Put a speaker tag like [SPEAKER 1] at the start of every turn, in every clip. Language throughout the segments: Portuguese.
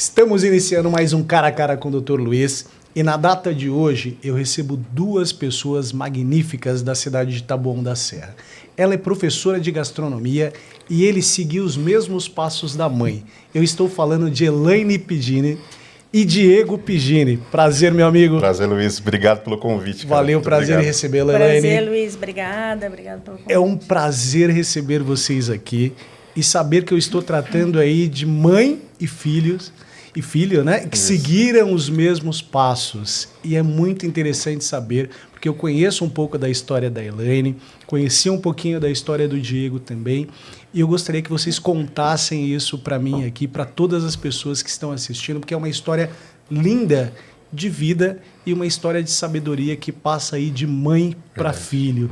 [SPEAKER 1] Estamos iniciando mais um Cara a Cara com o Dr. Luiz e na data de hoje eu recebo duas pessoas magníficas da cidade de Taboão da Serra. Ela é professora de gastronomia e ele seguiu os mesmos passos da mãe. Eu estou falando de Elaine Pigini e Diego Pigini. Prazer, meu amigo.
[SPEAKER 2] Prazer, Luiz. Obrigado pelo convite. Cara.
[SPEAKER 1] Valeu, prazer em recebê-la, Elaine.
[SPEAKER 3] Prazer, Luiz. Obrigada pelo convite.
[SPEAKER 1] É um prazer receber vocês aqui e saber que eu estou tratando aí de mãe e filhos e filho, né, que seguiram os mesmos passos. E é muito interessante saber, porque eu conheço um pouco da história da Elaine, conheci um pouquinho da história do Diego também, e eu gostaria que vocês contassem isso para mim aqui, para todas as pessoas que estão assistindo, porque é uma história linda de vida e uma história de sabedoria que passa aí de mãe para filho.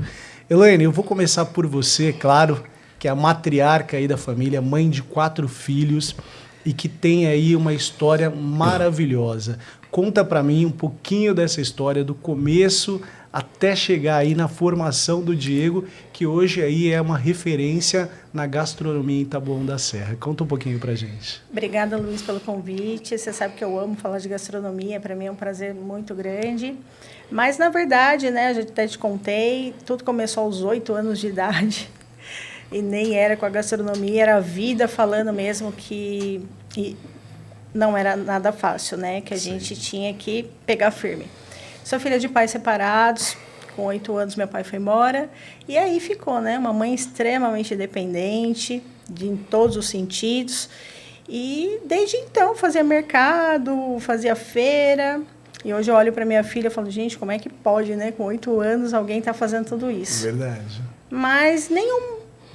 [SPEAKER 1] Elaine, eu vou começar por você, claro, que é a matriarca aí da família, mãe de 4 filhos, e que tem aí uma história maravilhosa. Conta para mim um pouquinho dessa história, do começo até chegar aí na formação do Diego, que hoje aí é uma referência na gastronomia em Taboão da Serra. Conta um pouquinho pra gente.
[SPEAKER 3] Obrigada, Luiz, pelo convite. Você sabe que eu amo falar de gastronomia, para mim é um prazer muito grande. Mas, na verdade, né, eu já até te contei, tudo começou aos 8 anos de idade. E nem era com a gastronomia, era a vida falando mesmo que não era nada fácil, né? Que a gente tinha que pegar firme. Sou filha de pais separados, com 8 anos meu pai foi embora. E aí ficou, né? Uma mãe extremamente dependente, em todos os sentidos. E desde então fazia mercado, fazia feira. E hoje eu olho para minha filha e falo, gente, como é que pode, né? Com 8 anos alguém está fazendo tudo isso.
[SPEAKER 1] Verdade.
[SPEAKER 3] Mas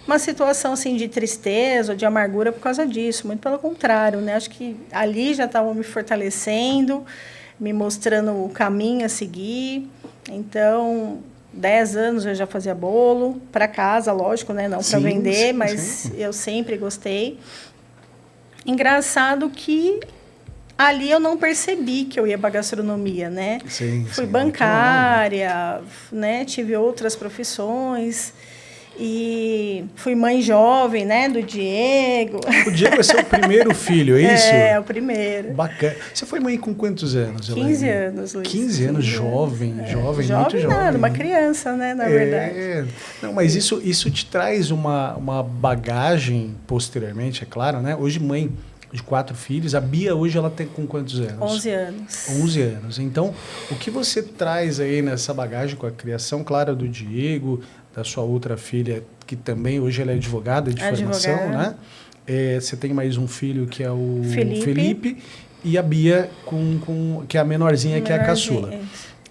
[SPEAKER 3] uma situação assim de tristeza ou de amargura por causa disso, muito pelo contrário, né? Acho que ali já estavam me fortalecendo, me mostrando o caminho a seguir. Então, 10 anos eu já fazia bolo para casa, lógico, né? Não para vender, mas eu sempre gostei. Engraçado que ali eu não percebi que eu ia para gastronomia, né? Fui bancária, né? Tive outras profissões. E fui mãe jovem, né, do Diego.
[SPEAKER 1] O Diego é seu primeiro filho, é isso?
[SPEAKER 3] É, o primeiro.
[SPEAKER 1] Bacana. Você foi mãe com quantos anos, Elaine?
[SPEAKER 3] 15 anos, Luiz.
[SPEAKER 1] 15 anos, jovem, muito jovem.
[SPEAKER 3] Nada, uma criança, né, na verdade.
[SPEAKER 1] Não, mas isso te traz uma bagagem posteriormente, é claro, né? Hoje mãe de 4 filhos, a Bia hoje ela tem com quantos anos?
[SPEAKER 3] 11 anos.
[SPEAKER 1] 11 anos. Então, o que você traz aí nessa bagagem com a criação, claro, do Diego, da sua outra filha, que também hoje ela é advogada de formação, né? Você tem mais um filho que é o Felipe e a Bia, que é a menorzinha, que é a caçula.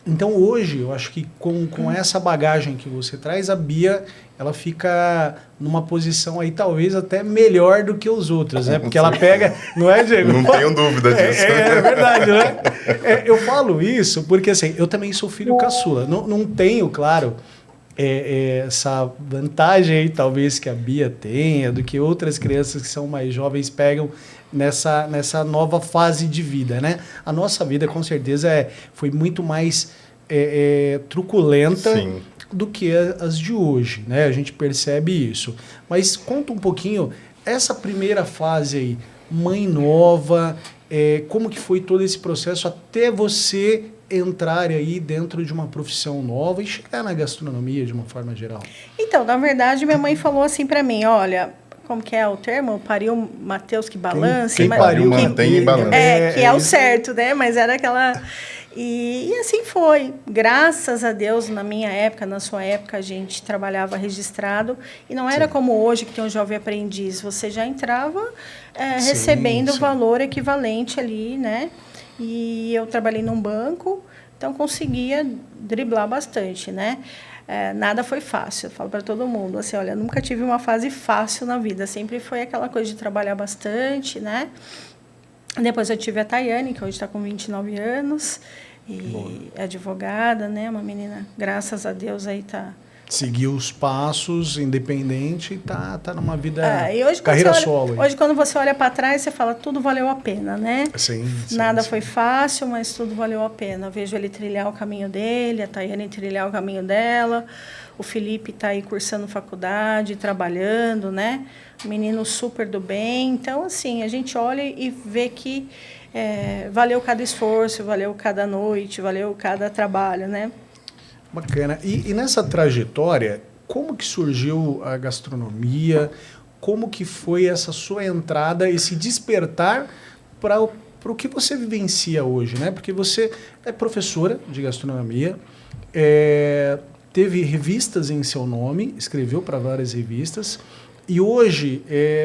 [SPEAKER 1] Então, hoje, eu acho que com essa bagagem que você traz, a Bia ela fica numa posição aí talvez até melhor do que os outros, né? Porque ela pega... Não é, Diego?
[SPEAKER 2] Não tenho dúvida disso.
[SPEAKER 1] É verdade, né? Eu falo isso porque, assim, eu também sou filho caçula. Não tenho, claro... essa vantagem aí, talvez, que a Bia tenha, do que outras crianças que são mais jovens pegam nessa nova fase de vida, né? A nossa vida, com certeza, foi muito mais truculenta do que as de hoje, né? A gente percebe isso. Mas conta um pouquinho, essa primeira fase aí, mãe nova, como que foi todo esse processo até você entrar aí dentro de uma profissão nova e chegar na gastronomia de uma forma geral?
[SPEAKER 3] Então, na verdade, minha mãe falou assim para mim, olha, como que é o termo? Pariu Mateus que balance.
[SPEAKER 2] Quem pariu mantém e balança.
[SPEAKER 3] Que é o certo, né? Mas era aquela... E assim foi. Graças a Deus, na minha época, na sua época, a gente trabalhava registrado. E não era como hoje, que tem um jovem aprendiz. Você já entrava recebendo o valor equivalente ali, né? E eu trabalhei num banco, então conseguia driblar bastante, né? Nada foi fácil, eu falo para todo mundo, assim, olha, nunca tive uma fase fácil na vida, sempre foi aquela coisa de trabalhar bastante, né? Depois eu tive a Tayane, que hoje está com 29 anos, e é advogada, né? Uma menina, graças a Deus, aí tá
[SPEAKER 1] seguiu os passos, independente, e tá numa vida,
[SPEAKER 3] e hoje,
[SPEAKER 1] carreira solo.
[SPEAKER 3] Hoje, quando você olha para trás, você fala, tudo valeu a pena, né?
[SPEAKER 1] Sim,
[SPEAKER 3] Nada foi fácil, mas tudo valeu a pena. Eu vejo ele trilhar o caminho dele, a Tayane trilhar o caminho dela, o Felipe está aí cursando faculdade, trabalhando, né? Menino super do bem. Então, assim, a gente olha e vê que valeu cada esforço, valeu cada noite, valeu cada trabalho, né?
[SPEAKER 1] Bacana. E nessa trajetória, como que surgiu a gastronomia? Como que foi essa sua entrada, esse despertar para o que você vivencia hoje, né? Porque você é professora de gastronomia, teve revistas em seu nome, escreveu para várias revistas e hoje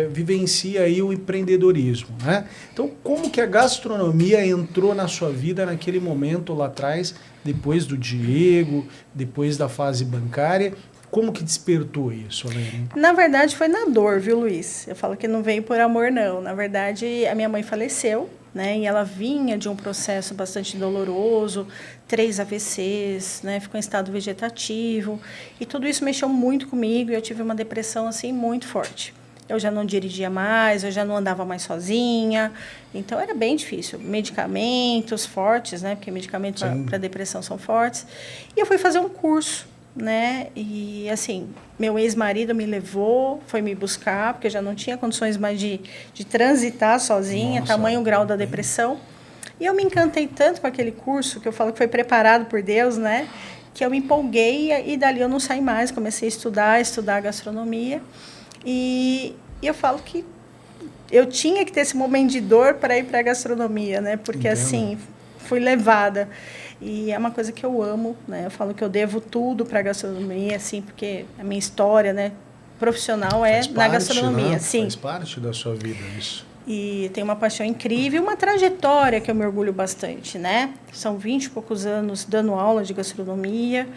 [SPEAKER 1] vivencia aí o empreendedorismo, né? Então, como que a gastronomia entrou na sua vida naquele momento lá atrás, depois do Diego, depois da fase bancária? Como que despertou isso, Elaine?
[SPEAKER 3] Na verdade, foi na dor, viu, Luiz? Eu falo que não veio por amor, não. Na verdade, a minha mãe faleceu, né? E ela vinha de um processo bastante doloroso, 3 AVCs, né? Ficou em estado vegetativo. E tudo isso mexeu muito comigo e eu tive uma depressão, assim, muito forte. Eu já não dirigia mais, eu já não andava mais sozinha. Então, era bem difícil. Medicamentos fortes, né? Porque medicamentos para depressão são fortes. E eu fui fazer um curso, né? E, assim, meu ex-marido me levou, foi me buscar, porque eu já não tinha condições mais de transitar sozinha, tamanho grau da depressão. E eu me encantei tanto com aquele curso, que eu falo que foi preparado por Deus, né? Que eu me empolguei e dali eu não saí mais. Comecei a estudar gastronomia. E eu falo que eu tinha que ter esse momento de dor para ir para a gastronomia, né? Porque, assim, fui levada. E é uma coisa que eu amo, né? Eu falo que eu devo tudo para a gastronomia, assim, porque a minha história, né, profissional na gastronomia,
[SPEAKER 1] né?
[SPEAKER 3] sim.
[SPEAKER 1] Faz parte da sua vida isso.
[SPEAKER 3] E tenho uma paixão incrível, uma trajetória que eu me orgulho bastante, né? São 20 e poucos anos dando aula de gastronomia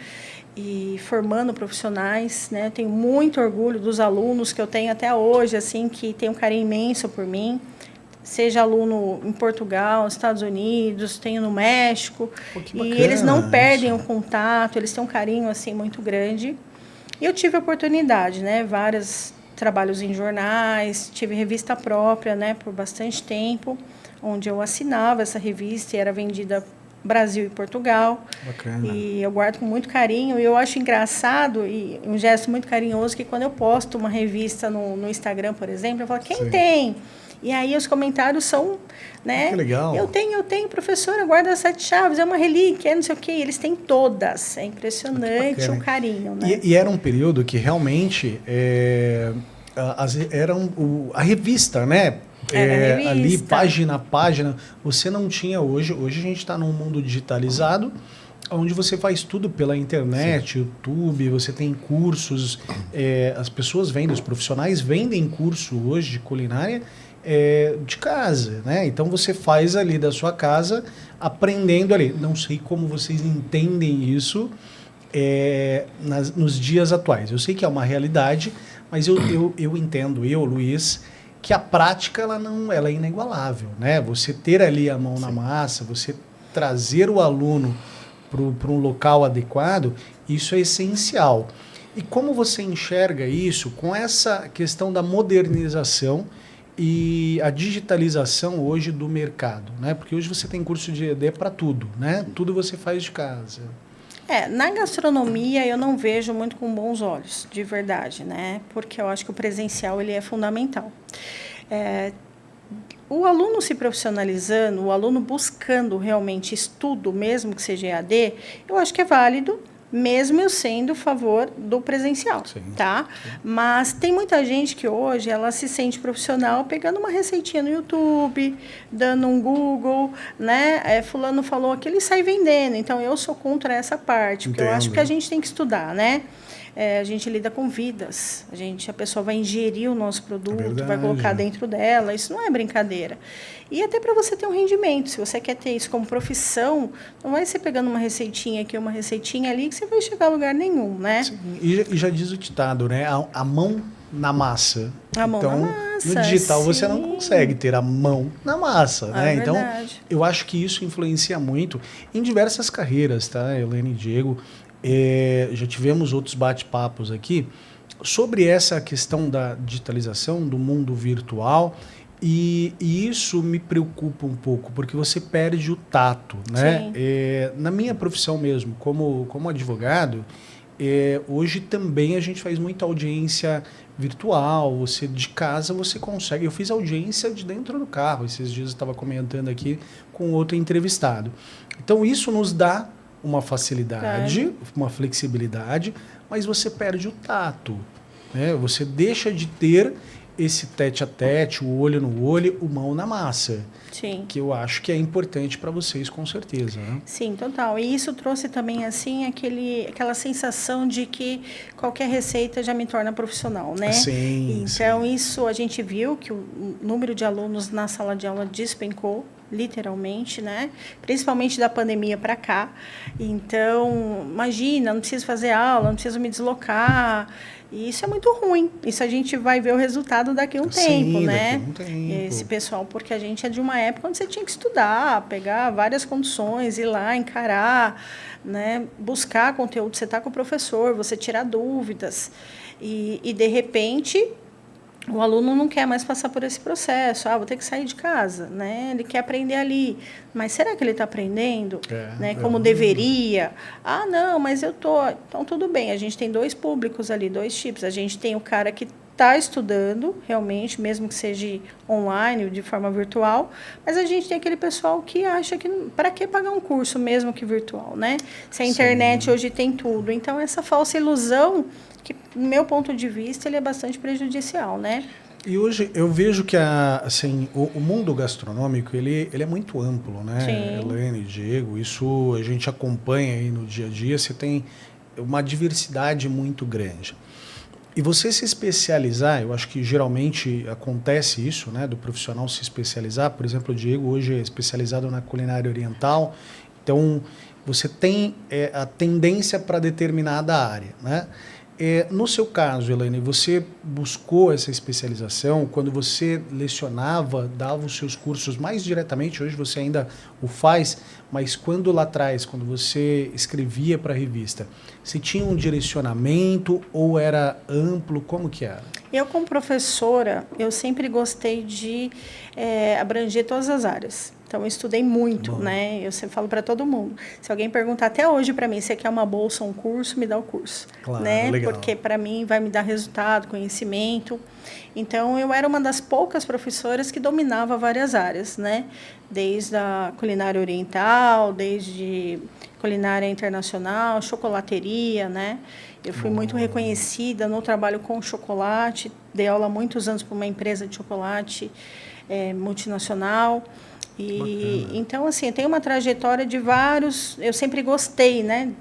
[SPEAKER 3] e formando profissionais, né? Tenho muito orgulho dos alunos que eu tenho até hoje, assim, que tem um carinho imenso por mim. Seja aluno em Portugal, Estados Unidos, tenho no México.
[SPEAKER 1] Pô, que
[SPEAKER 3] E
[SPEAKER 1] bacana,
[SPEAKER 3] eles não perdem
[SPEAKER 1] isso.
[SPEAKER 3] o contato, eles têm um carinho, assim, muito grande. E eu tive a oportunidade, né? Vários trabalhos em jornais, tive revista própria, né? Por bastante tempo, onde eu assinava essa revista e era vendida Brasil e Portugal.
[SPEAKER 1] Bacana.
[SPEAKER 3] E eu guardo com muito carinho. E eu acho engraçado e um gesto muito carinhoso que quando eu posto uma revista no Instagram, por exemplo, eu falo, quem tem? E aí os comentários são, né?
[SPEAKER 1] Que legal.
[SPEAKER 3] Eu tenho, professora, guarda as 7 chaves, é uma relíquia, não sei o quê. Eles têm todas. É impressionante o carinho, né?
[SPEAKER 1] E era um período que realmente a revista, né?
[SPEAKER 3] Revista.
[SPEAKER 1] Ali, página a página, você não tinha hoje. Hoje a gente está num mundo digitalizado, onde você faz tudo pela internet, sim, YouTube, você tem cursos, as pessoas vendem, os profissionais vendem curso hoje de culinária de casa, né? Então você faz ali da sua casa, aprendendo ali. Não sei como vocês entendem isso nos dias atuais. Eu sei que é uma realidade, mas eu entendo, Luiz, que a prática ela é inigualável, né? Você ter ali a mão na massa, você trazer o aluno para um local adequado, isso é essencial. E como você enxerga isso com essa questão da modernização e a digitalização hoje do mercado, né? Porque hoje você tem curso de EAD para tudo, né? Tudo você faz de casa.
[SPEAKER 3] Na gastronomia eu não vejo muito com bons olhos, de verdade, né? Porque eu acho que o presencial ele é fundamental. O aluno se profissionalizando, o aluno buscando realmente estudo, mesmo que seja EAD, eu acho que é válido, mesmo eu sendo a favor do presencial, sim, tá? Sim. Mas tem muita gente que hoje ela se sente profissional pegando uma receitinha no YouTube, dando um Google, né? Fulano falou aqui, ele sai vendendo. Então, eu sou contra essa parte, porque eu acho que a gente tem que estudar, né? A gente lida com vidas, a pessoa vai ingerir o nosso produto, vai colocar dentro dela, isso não é brincadeira. E até para você ter um rendimento, se você quer ter isso como profissão, não vai ser pegando uma receitinha aqui, uma receitinha ali, que você vai chegar a lugar nenhum, né?
[SPEAKER 1] Sim. E já diz o ditado, né? A mão na massa.
[SPEAKER 3] A mão
[SPEAKER 1] então,
[SPEAKER 3] na massa,
[SPEAKER 1] no digital
[SPEAKER 3] sim,
[SPEAKER 1] você não consegue ter a mão na massa, né? Então,
[SPEAKER 3] verdade.
[SPEAKER 1] eu acho que isso influencia muito em diversas carreiras, tá, Elaine e Diego? já tivemos outros bate-papos aqui sobre essa questão da digitalização, do mundo virtual, e isso me preocupa um pouco, porque você perde o tato, né? Na minha profissão mesmo, como advogado, hoje também a gente faz muita audiência virtual, você de casa você consegue. Eu fiz audiência de dentro do carro, esses dias eu estava comentando aqui com outro entrevistado. Então isso nos dá uma facilidade, uma flexibilidade, mas você perde o tato, né? Você deixa de ter esse tete-a-tete, o olho no olho, o mão na massa.
[SPEAKER 3] Sim.
[SPEAKER 1] Que eu acho que é importante para vocês, com certeza. Né?
[SPEAKER 3] Sim, total. E isso trouxe também, assim, aquela sensação de que qualquer receita já me torna profissional, né?
[SPEAKER 1] Sim,
[SPEAKER 3] então,
[SPEAKER 1] sim.
[SPEAKER 3] isso a gente viu que o número de alunos na sala de aula despencou, literalmente, né? Principalmente da pandemia para cá. Então, imagina, não preciso fazer aula, não preciso me deslocar. E isso é muito ruim. Isso a gente vai ver o resultado daqui a um tempo, né?
[SPEAKER 1] Daqui a um tempo.
[SPEAKER 3] Esse pessoal, porque a gente é de uma época onde você tinha que estudar, pegar várias condições, ir lá, encarar, né? Buscar conteúdo, você está com o professor, você tirar dúvidas. E de repente, o aluno não quer mais passar por esse processo. Vou ter que sair de casa, né? Ele quer aprender ali. Mas será que ele está aprendendo, né? Como deveria? Não, mas eu tô. Então, tudo bem. A gente tem dois públicos ali, dois tipos. A gente tem o cara que está estudando, realmente, mesmo que seja online, de forma virtual. Mas a gente tem aquele pessoal que acha que... Para que pagar um curso, mesmo que virtual, né? Se a internet hoje tem tudo. Então, essa falsa ilusão... que, do meu ponto de vista, ele é bastante prejudicial, né?
[SPEAKER 1] E hoje eu vejo que assim, o mundo gastronômico ele é muito amplo, né?
[SPEAKER 3] Sim.
[SPEAKER 1] Elaine, Diego, isso a gente acompanha aí no dia a dia, você tem uma diversidade muito grande. E você se especializar, eu acho que geralmente acontece isso, né? Do profissional se especializar. Por exemplo, o Diego hoje é especializado na culinária oriental, então você tem a tendência para determinada área, né? No seu caso, Elaine, você buscou essa especialização quando você lecionava, dava os seus cursos mais diretamente, hoje você ainda o faz, mas quando lá atrás, quando você escrevia para a revista, você tinha um direcionamento ou era amplo? Como que era?
[SPEAKER 3] Eu, como professora, eu sempre gostei de abranger todas as áreas. Então, eu estudei muito, né? Eu sempre falo para todo mundo. Se alguém perguntar até hoje para mim, você quer uma bolsa ou um curso, me dá o curso.
[SPEAKER 1] Claro,
[SPEAKER 3] né?
[SPEAKER 1] Legal.
[SPEAKER 3] Porque, para mim, vai me dar resultado, conhecimento. Então, eu era uma das poucas professoras que dominava várias áreas, né? Desde a culinária oriental, desde culinária internacional, chocolateria, né? Eu fui muito reconhecida no trabalho com chocolate. Dei aula há muitos anos para uma empresa de chocolate multinacional. E então, assim, tem uma trajetória de vários... Eu sempre gostei, né,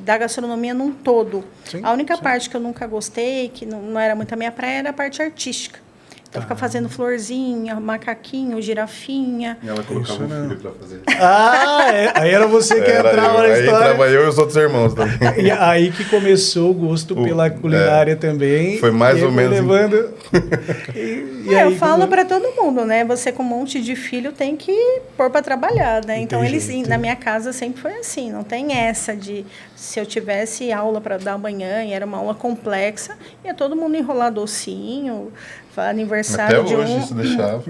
[SPEAKER 3] da gastronomia num todo.
[SPEAKER 1] Sim,
[SPEAKER 3] a única
[SPEAKER 1] sim.
[SPEAKER 3] parte que eu nunca gostei, que não era muito a minha praia, era a parte artística. Então, ficar fazendo florzinha, macaquinho, girafinha.
[SPEAKER 2] E ela colocava o filho pra fazer.
[SPEAKER 1] Aí era você que entrava na
[SPEAKER 2] Aí
[SPEAKER 1] história.
[SPEAKER 2] entrava eu e os outros irmãos também.
[SPEAKER 1] E aí que começou o gosto pela culinária também.
[SPEAKER 2] Foi mais
[SPEAKER 1] e
[SPEAKER 2] ou menos.
[SPEAKER 1] levando.
[SPEAKER 3] Eu falo para todo mundo, né? Você com um monte de filho tem que pôr para trabalhar, né? Então, na minha casa sempre foi assim. Não tem essa de... Se eu tivesse aula para dar amanhã e era uma aula complexa, ia todo mundo enrolar docinho, aniversário
[SPEAKER 2] Até
[SPEAKER 3] de
[SPEAKER 2] hoje
[SPEAKER 3] um...
[SPEAKER 2] isso deixava.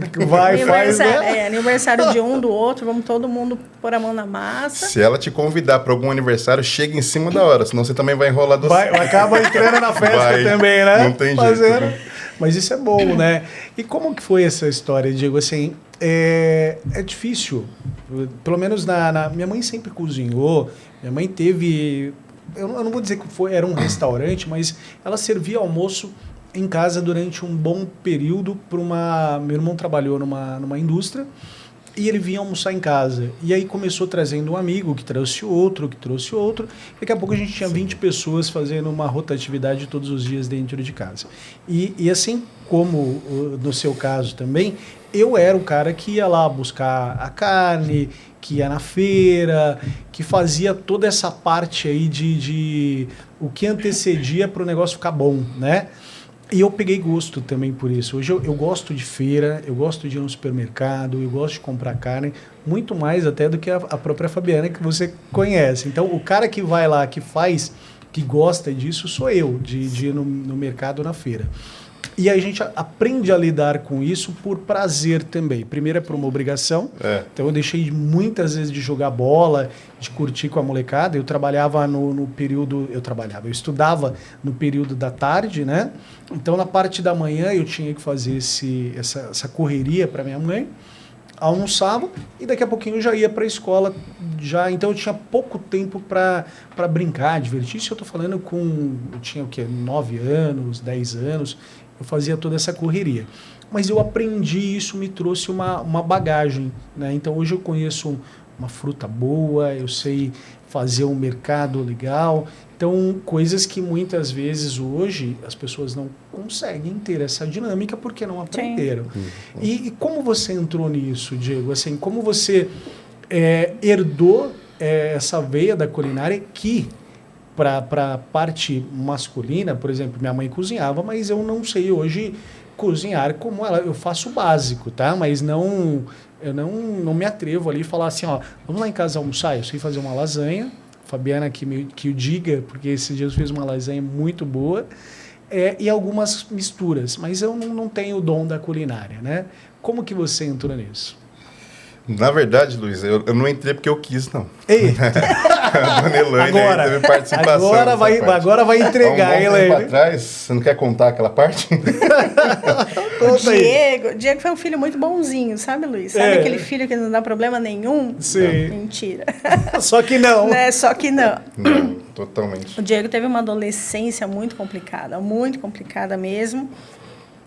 [SPEAKER 3] aniversário de um, do outro, vamos todo mundo pôr a mão na massa.
[SPEAKER 2] Se ela te convidar para algum aniversário, chega em cima da hora, senão você também vai enrolar docinho.
[SPEAKER 1] Acaba entrando na festa também, né?
[SPEAKER 2] Não tem jeito. Né?
[SPEAKER 1] Mas isso é bom, né? E como que foi essa história, Diego? Assim, é difícil. Pelo menos minha mãe sempre cozinhou. Minha mãe teve... Eu não vou dizer que era um restaurante, mas ela servia almoço em casa durante um bom período para meu irmão trabalhou numa indústria e ele vinha almoçar em casa. E aí começou trazendo um amigo, que trouxe outro, que trouxe outro. Daqui a pouco a gente tinha 20 pessoas fazendo uma rotatividade todos os dias dentro de casa. E assim como no seu caso também, eu era o cara que ia lá buscar a carne, que ia na feira, que fazia toda essa parte aí de o que antecedia para o negócio ficar bom, né? E eu peguei gosto também por isso. Hoje eu gosto de feira, eu gosto de ir no supermercado, eu gosto de comprar carne, muito mais até do que a própria Fabiana, que você conhece. Então, o cara que vai lá, que faz, que gosta disso, sou eu, de ir no mercado, na feira. E a gente aprende a lidar com isso por prazer também. Primeiro é por uma obrigação. Então eu deixei muitas vezes de jogar bola, de curtir com a molecada. Eu trabalhava no período... Eu estudava no período da tarde, né? Então na parte da manhã eu tinha que fazer essa correria para minha mãe. Almoçava e daqui a pouquinho eu já ia para a escola. Então eu tinha pouco tempo para brincar, divertir. Isso eu estou falando eu tinha o quê? 9 anos, 10 anos. Eu fazia toda essa correria. Mas eu aprendi, isso me trouxe uma bagagem, né? Então hoje eu conheço uma fruta boa, eu sei fazer um mercado legal. Então, coisas que muitas vezes hoje as pessoas não conseguem ter essa dinâmica porque não aprenderam. E como você entrou nisso, Diego? Assim, como você herdou essa veia da culinária que... Para a parte masculina, por exemplo, minha mãe cozinhava, mas eu não sei hoje cozinhar como ela. Eu faço o básico, tá? Mas eu não me atrevo ali e falar assim, ó, vamos lá em casa almoçar. Eu sei fazer uma lasanha, Fabiana que o diga, porque esses dias eu fiz uma lasanha muito boa, e algumas misturas, mas eu não tenho o dom da culinária, né? Como que você entrou nisso?
[SPEAKER 2] Na verdade, Luiz, eu não entrei porque eu quis, não.
[SPEAKER 1] Eita!
[SPEAKER 2] A dona Elaine aí teve participação.
[SPEAKER 1] Agora vai entregar,
[SPEAKER 2] Há um bom
[SPEAKER 1] Elaine.
[SPEAKER 2] tempo atrás, você não quer contar aquela parte?
[SPEAKER 3] Diego foi um filho muito bonzinho, sabe, Luiz? Sabe aquele filho que não dá problema nenhum?
[SPEAKER 1] Sim.
[SPEAKER 3] Mentira.
[SPEAKER 1] Só que não.
[SPEAKER 3] Né? Só que não.
[SPEAKER 2] Não, totalmente.
[SPEAKER 3] O Diego teve uma adolescência muito complicada mesmo.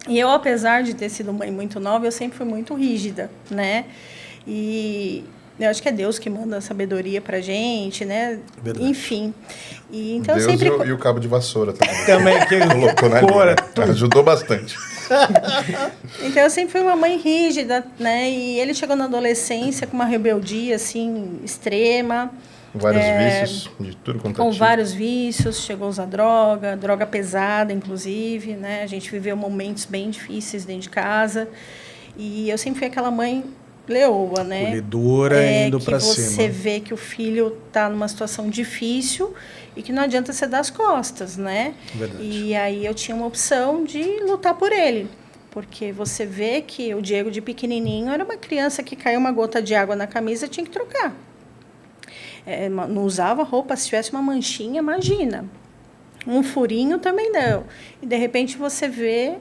[SPEAKER 3] E eu, apesar de ter sido mãe muito nova, eu sempre fui muito rígida, né? E eu acho que é Deus que manda a sabedoria pra gente, né?
[SPEAKER 1] Verdade.
[SPEAKER 3] Enfim. E, então,
[SPEAKER 2] Deus
[SPEAKER 3] sempre...
[SPEAKER 2] e o cabo de vassoura também.
[SPEAKER 1] Também que
[SPEAKER 2] colocou na linha. Ajudou bastante.
[SPEAKER 3] Então, eu sempre fui uma mãe rígida, né? E ele chegou na adolescência com uma rebeldia, assim, extrema.
[SPEAKER 2] Vários vícios, de tudo quanto é
[SPEAKER 3] Com
[SPEAKER 2] tipo.
[SPEAKER 3] vários vícios, chegou a usar droga pesada, inclusive, né? A gente viveu momentos bem difíceis dentro de casa. E eu sempre fui aquela mãe leoa, né?
[SPEAKER 1] Colhedora, indo para cima.
[SPEAKER 3] Que você vê que o filho está numa situação difícil e que não adianta você dar as costas, né?
[SPEAKER 1] Verdade.
[SPEAKER 3] E aí eu tinha uma opção de lutar por ele. Porque você vê que o Diego, de pequenininho, era uma criança que caiu uma gota de água na camisa, tinha que trocar. Não usava roupa, se tivesse uma manchinha, imagina. Um furinho também não. E, de repente, você vê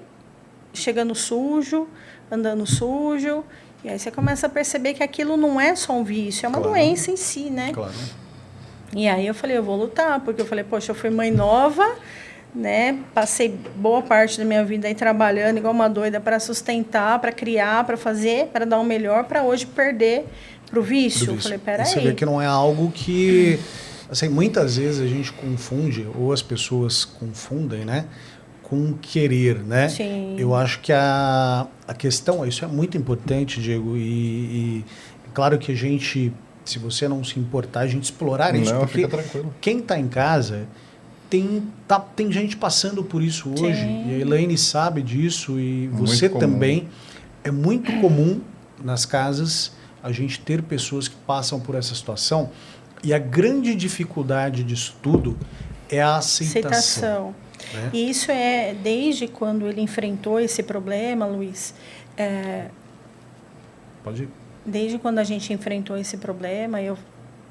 [SPEAKER 3] chegando sujo, andando sujo... E aí você começa a perceber que aquilo não é só um vício, é uma doença em si, né?
[SPEAKER 1] Claro.
[SPEAKER 3] E aí eu falei, eu vou lutar, porque eu falei, poxa, eu fui mãe nova, né? Passei boa parte da minha vida aí trabalhando igual uma doida para sustentar, para criar, para fazer, para dar o melhor, para hoje perder pro vício. Eu falei, peraí.
[SPEAKER 1] Você vê que não é algo que... Assim, muitas vezes a gente confunde, ou as pessoas confundem, né? Com querer, né?
[SPEAKER 3] Sim.
[SPEAKER 1] Eu acho que a questão, isso é muito importante, Diego, e claro que a gente, se você não se importar, a gente explorar isso,
[SPEAKER 2] não,
[SPEAKER 1] porque
[SPEAKER 2] fica tranquilo.
[SPEAKER 1] Quem está em casa tem gente passando por isso hoje,
[SPEAKER 3] Sim.
[SPEAKER 1] e a Elaine sabe disso, e você
[SPEAKER 2] Muito
[SPEAKER 1] também.
[SPEAKER 2] comum.
[SPEAKER 1] É muito comum nas casas a gente ter pessoas que passam por essa situação, e a grande dificuldade disso tudo é a aceitação. Né?
[SPEAKER 3] E isso é desde quando ele enfrentou esse problema, Luiz.
[SPEAKER 1] Pode ir.
[SPEAKER 3] Desde quando a gente enfrentou esse problema, eu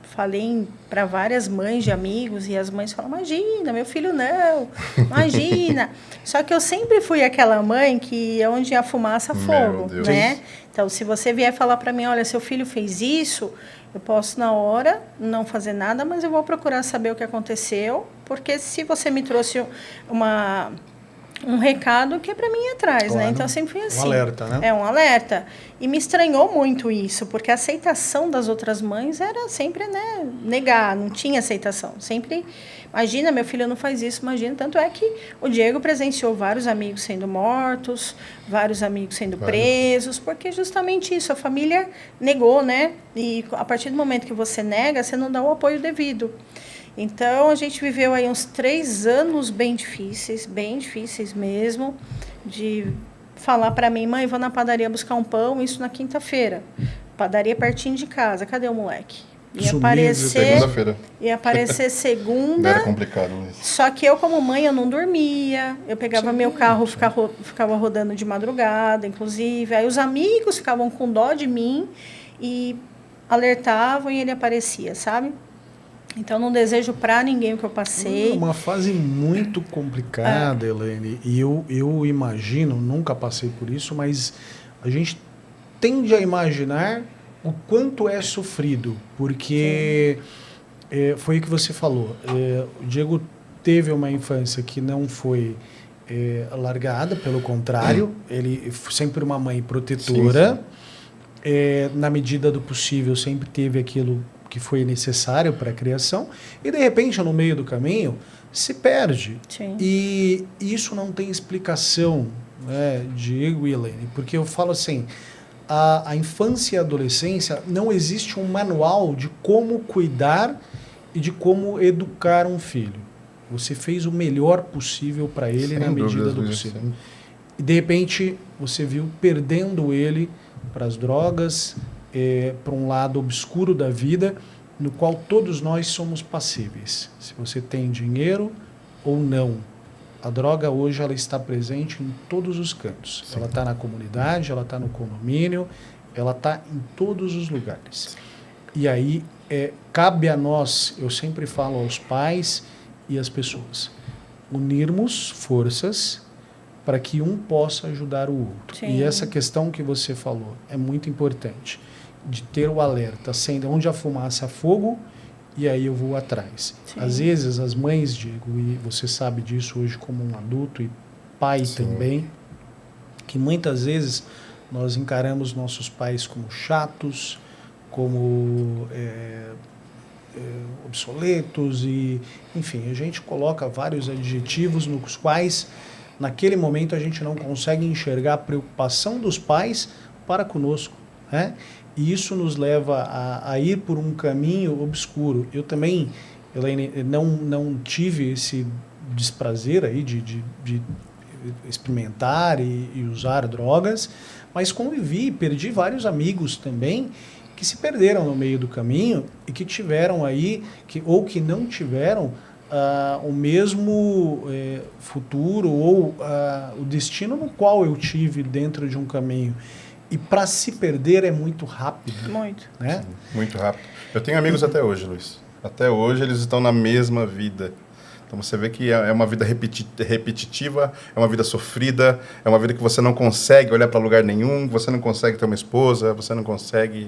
[SPEAKER 3] falei para várias mães de amigos e as mães falam, imagina, meu filho não, imagina. Só que eu sempre fui aquela mãe que onde a fumaça, fogo, né? Então, se você vier falar para mim, olha, seu filho fez isso, eu posso na hora não fazer nada, mas eu vou procurar saber o que aconteceu, porque se você me trouxe um recado que é para mim ir atrás,
[SPEAKER 1] claro.
[SPEAKER 3] Né? Então, eu sempre fui assim.
[SPEAKER 1] Um alerta, né?
[SPEAKER 3] É um alerta. E me estranhou muito isso, porque a aceitação das outras mães era sempre, né, negar, não tinha aceitação. Sempre, imagina, meu filho não faz isso, imagina. Tanto é que o Diego presenciou vários amigos sendo mortos, vários amigos sendo presos, porque justamente isso, a família negou, né? E a partir do momento que você nega, você não dá o apoio devido. Então, a gente viveu aí uns 3 anos bem difíceis mesmo, de falar para mim, mãe, vou na padaria buscar um pão, isso na quinta-feira. Padaria pertinho de casa, cadê o moleque?
[SPEAKER 2] Segunda-feira.
[SPEAKER 3] Ia aparecer segunda.
[SPEAKER 2] Era complicado isso.
[SPEAKER 3] Só que eu, como mãe, eu não dormia. Eu pegava meu carro, ficava rodando de madrugada, inclusive. Aí os amigos ficavam com dó de mim e alertavam e ele aparecia, sabe? Então, não desejo para ninguém o que eu passei.
[SPEAKER 1] Uma fase muito complicada, Elaine. E eu imagino, nunca passei por isso, mas a gente tende a imaginar o quanto é sofrido, porque foi o que você falou. O Diego teve uma infância que não foi largada, pelo contrário, ele sempre uma mãe protetora. Sim. Na medida do possível, sempre teve aquilo que foi necessário para a criação, e de repente, no meio do caminho, se perde.
[SPEAKER 3] Sim.
[SPEAKER 1] E isso não tem explicação, né, Diego e Elaine, porque eu falo assim, a infância e a adolescência não existe um manual de como cuidar e de como educar um filho. Você fez o melhor possível para ele na medida do possível. Sim. E de repente você viu perdendo ele para as drogas, para um lado obscuro da vida, no qual todos nós somos passíveis. Se você tem dinheiro ou não. A droga hoje ela está presente em todos os cantos. Sim. Ela está na comunidade, ela está no condomínio, ela está em todos os lugares. E aí cabe a nós, eu sempre falo aos pais e às pessoas, unirmos forças para que um possa ajudar o outro. Sim. E essa questão que você falou é muito importante, de ter o alerta, acende onde a fumaça, fogo, e aí eu vou atrás. Sim. Às vezes as mães, Diego, e você sabe disso hoje como um adulto e pai Sim. também, que muitas vezes nós encaramos nossos pais como chatos, como obsoletos, e enfim, a gente coloca vários adjetivos nos quais naquele momento a gente não consegue enxergar a preocupação dos pais para conosco, né? E isso nos leva a ir por um caminho obscuro. Eu também, Elaine, não tive esse desprazer aí de experimentar e usar drogas, mas convivi, perdi vários amigos também que se perderam no meio do caminho e que tiveram aí, ou que não tiveram o mesmo futuro ou o destino no qual eu tive dentro de um caminho. E para se perder é muito rápido.
[SPEAKER 3] Muito.
[SPEAKER 1] Né?
[SPEAKER 2] Sim, muito rápido. Eu tenho amigos até hoje, Luiz. Até hoje eles estão na mesma vida. Então você vê que é uma vida repetitiva, é uma vida sofrida, é uma vida que você não consegue olhar para lugar nenhum, você não consegue ter uma esposa, você não consegue...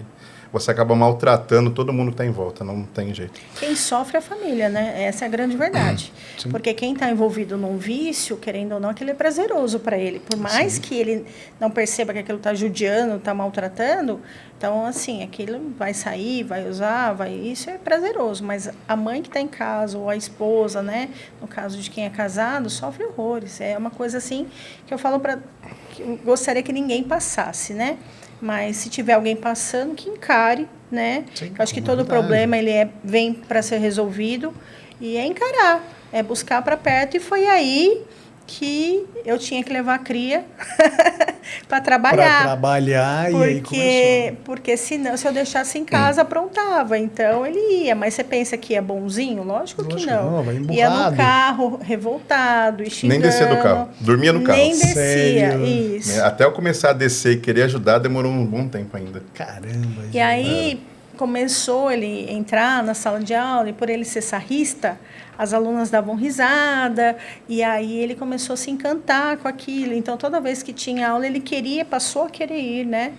[SPEAKER 2] Você acaba maltratando todo mundo que está em volta, não tem jeito.
[SPEAKER 3] Quem sofre é a família, né? Essa é a grande verdade.
[SPEAKER 1] Sim.
[SPEAKER 3] Porque quem está envolvido num vício, querendo ou não, aquilo é prazeroso para ele. Por mais Sim. que ele não perceba que aquilo está judiando, está maltratando, então, assim, aquilo vai sair, vai usar, isso é prazeroso. Mas a mãe que está em casa, ou a esposa, né? No caso de quem é casado, sofre horrores. É uma coisa, assim, que eu falo que eu gostaria que ninguém passasse, né? Mas se tiver alguém passando, que encare, né?
[SPEAKER 1] Sim,
[SPEAKER 3] eu acho que todo problema ele vem para ser resolvido e é encarar, é buscar para perto. E foi aí que eu tinha que levar a cria para trabalhar.
[SPEAKER 1] Para trabalhar e aí começou.
[SPEAKER 3] Porque senão, se eu deixasse em casa, aprontava. Então, ele ia. Mas você pensa que é bonzinho? Lógico que não.
[SPEAKER 1] Vai emburrado.
[SPEAKER 3] Ia no carro, revoltado, xingando.
[SPEAKER 2] Nem descia do carro. Dormia no carro.
[SPEAKER 3] Nem descia,
[SPEAKER 1] Sério?
[SPEAKER 3] isso.
[SPEAKER 2] Até eu começar a descer e querer ajudar, demorou um bom tempo ainda.
[SPEAKER 1] Caramba.
[SPEAKER 3] E aí começou ele entrar na sala de aula e por ele ser sarrista, as alunas davam risada e aí ele começou a se encantar com aquilo. Então, toda vez que tinha aula, ele passou a querer ir, né?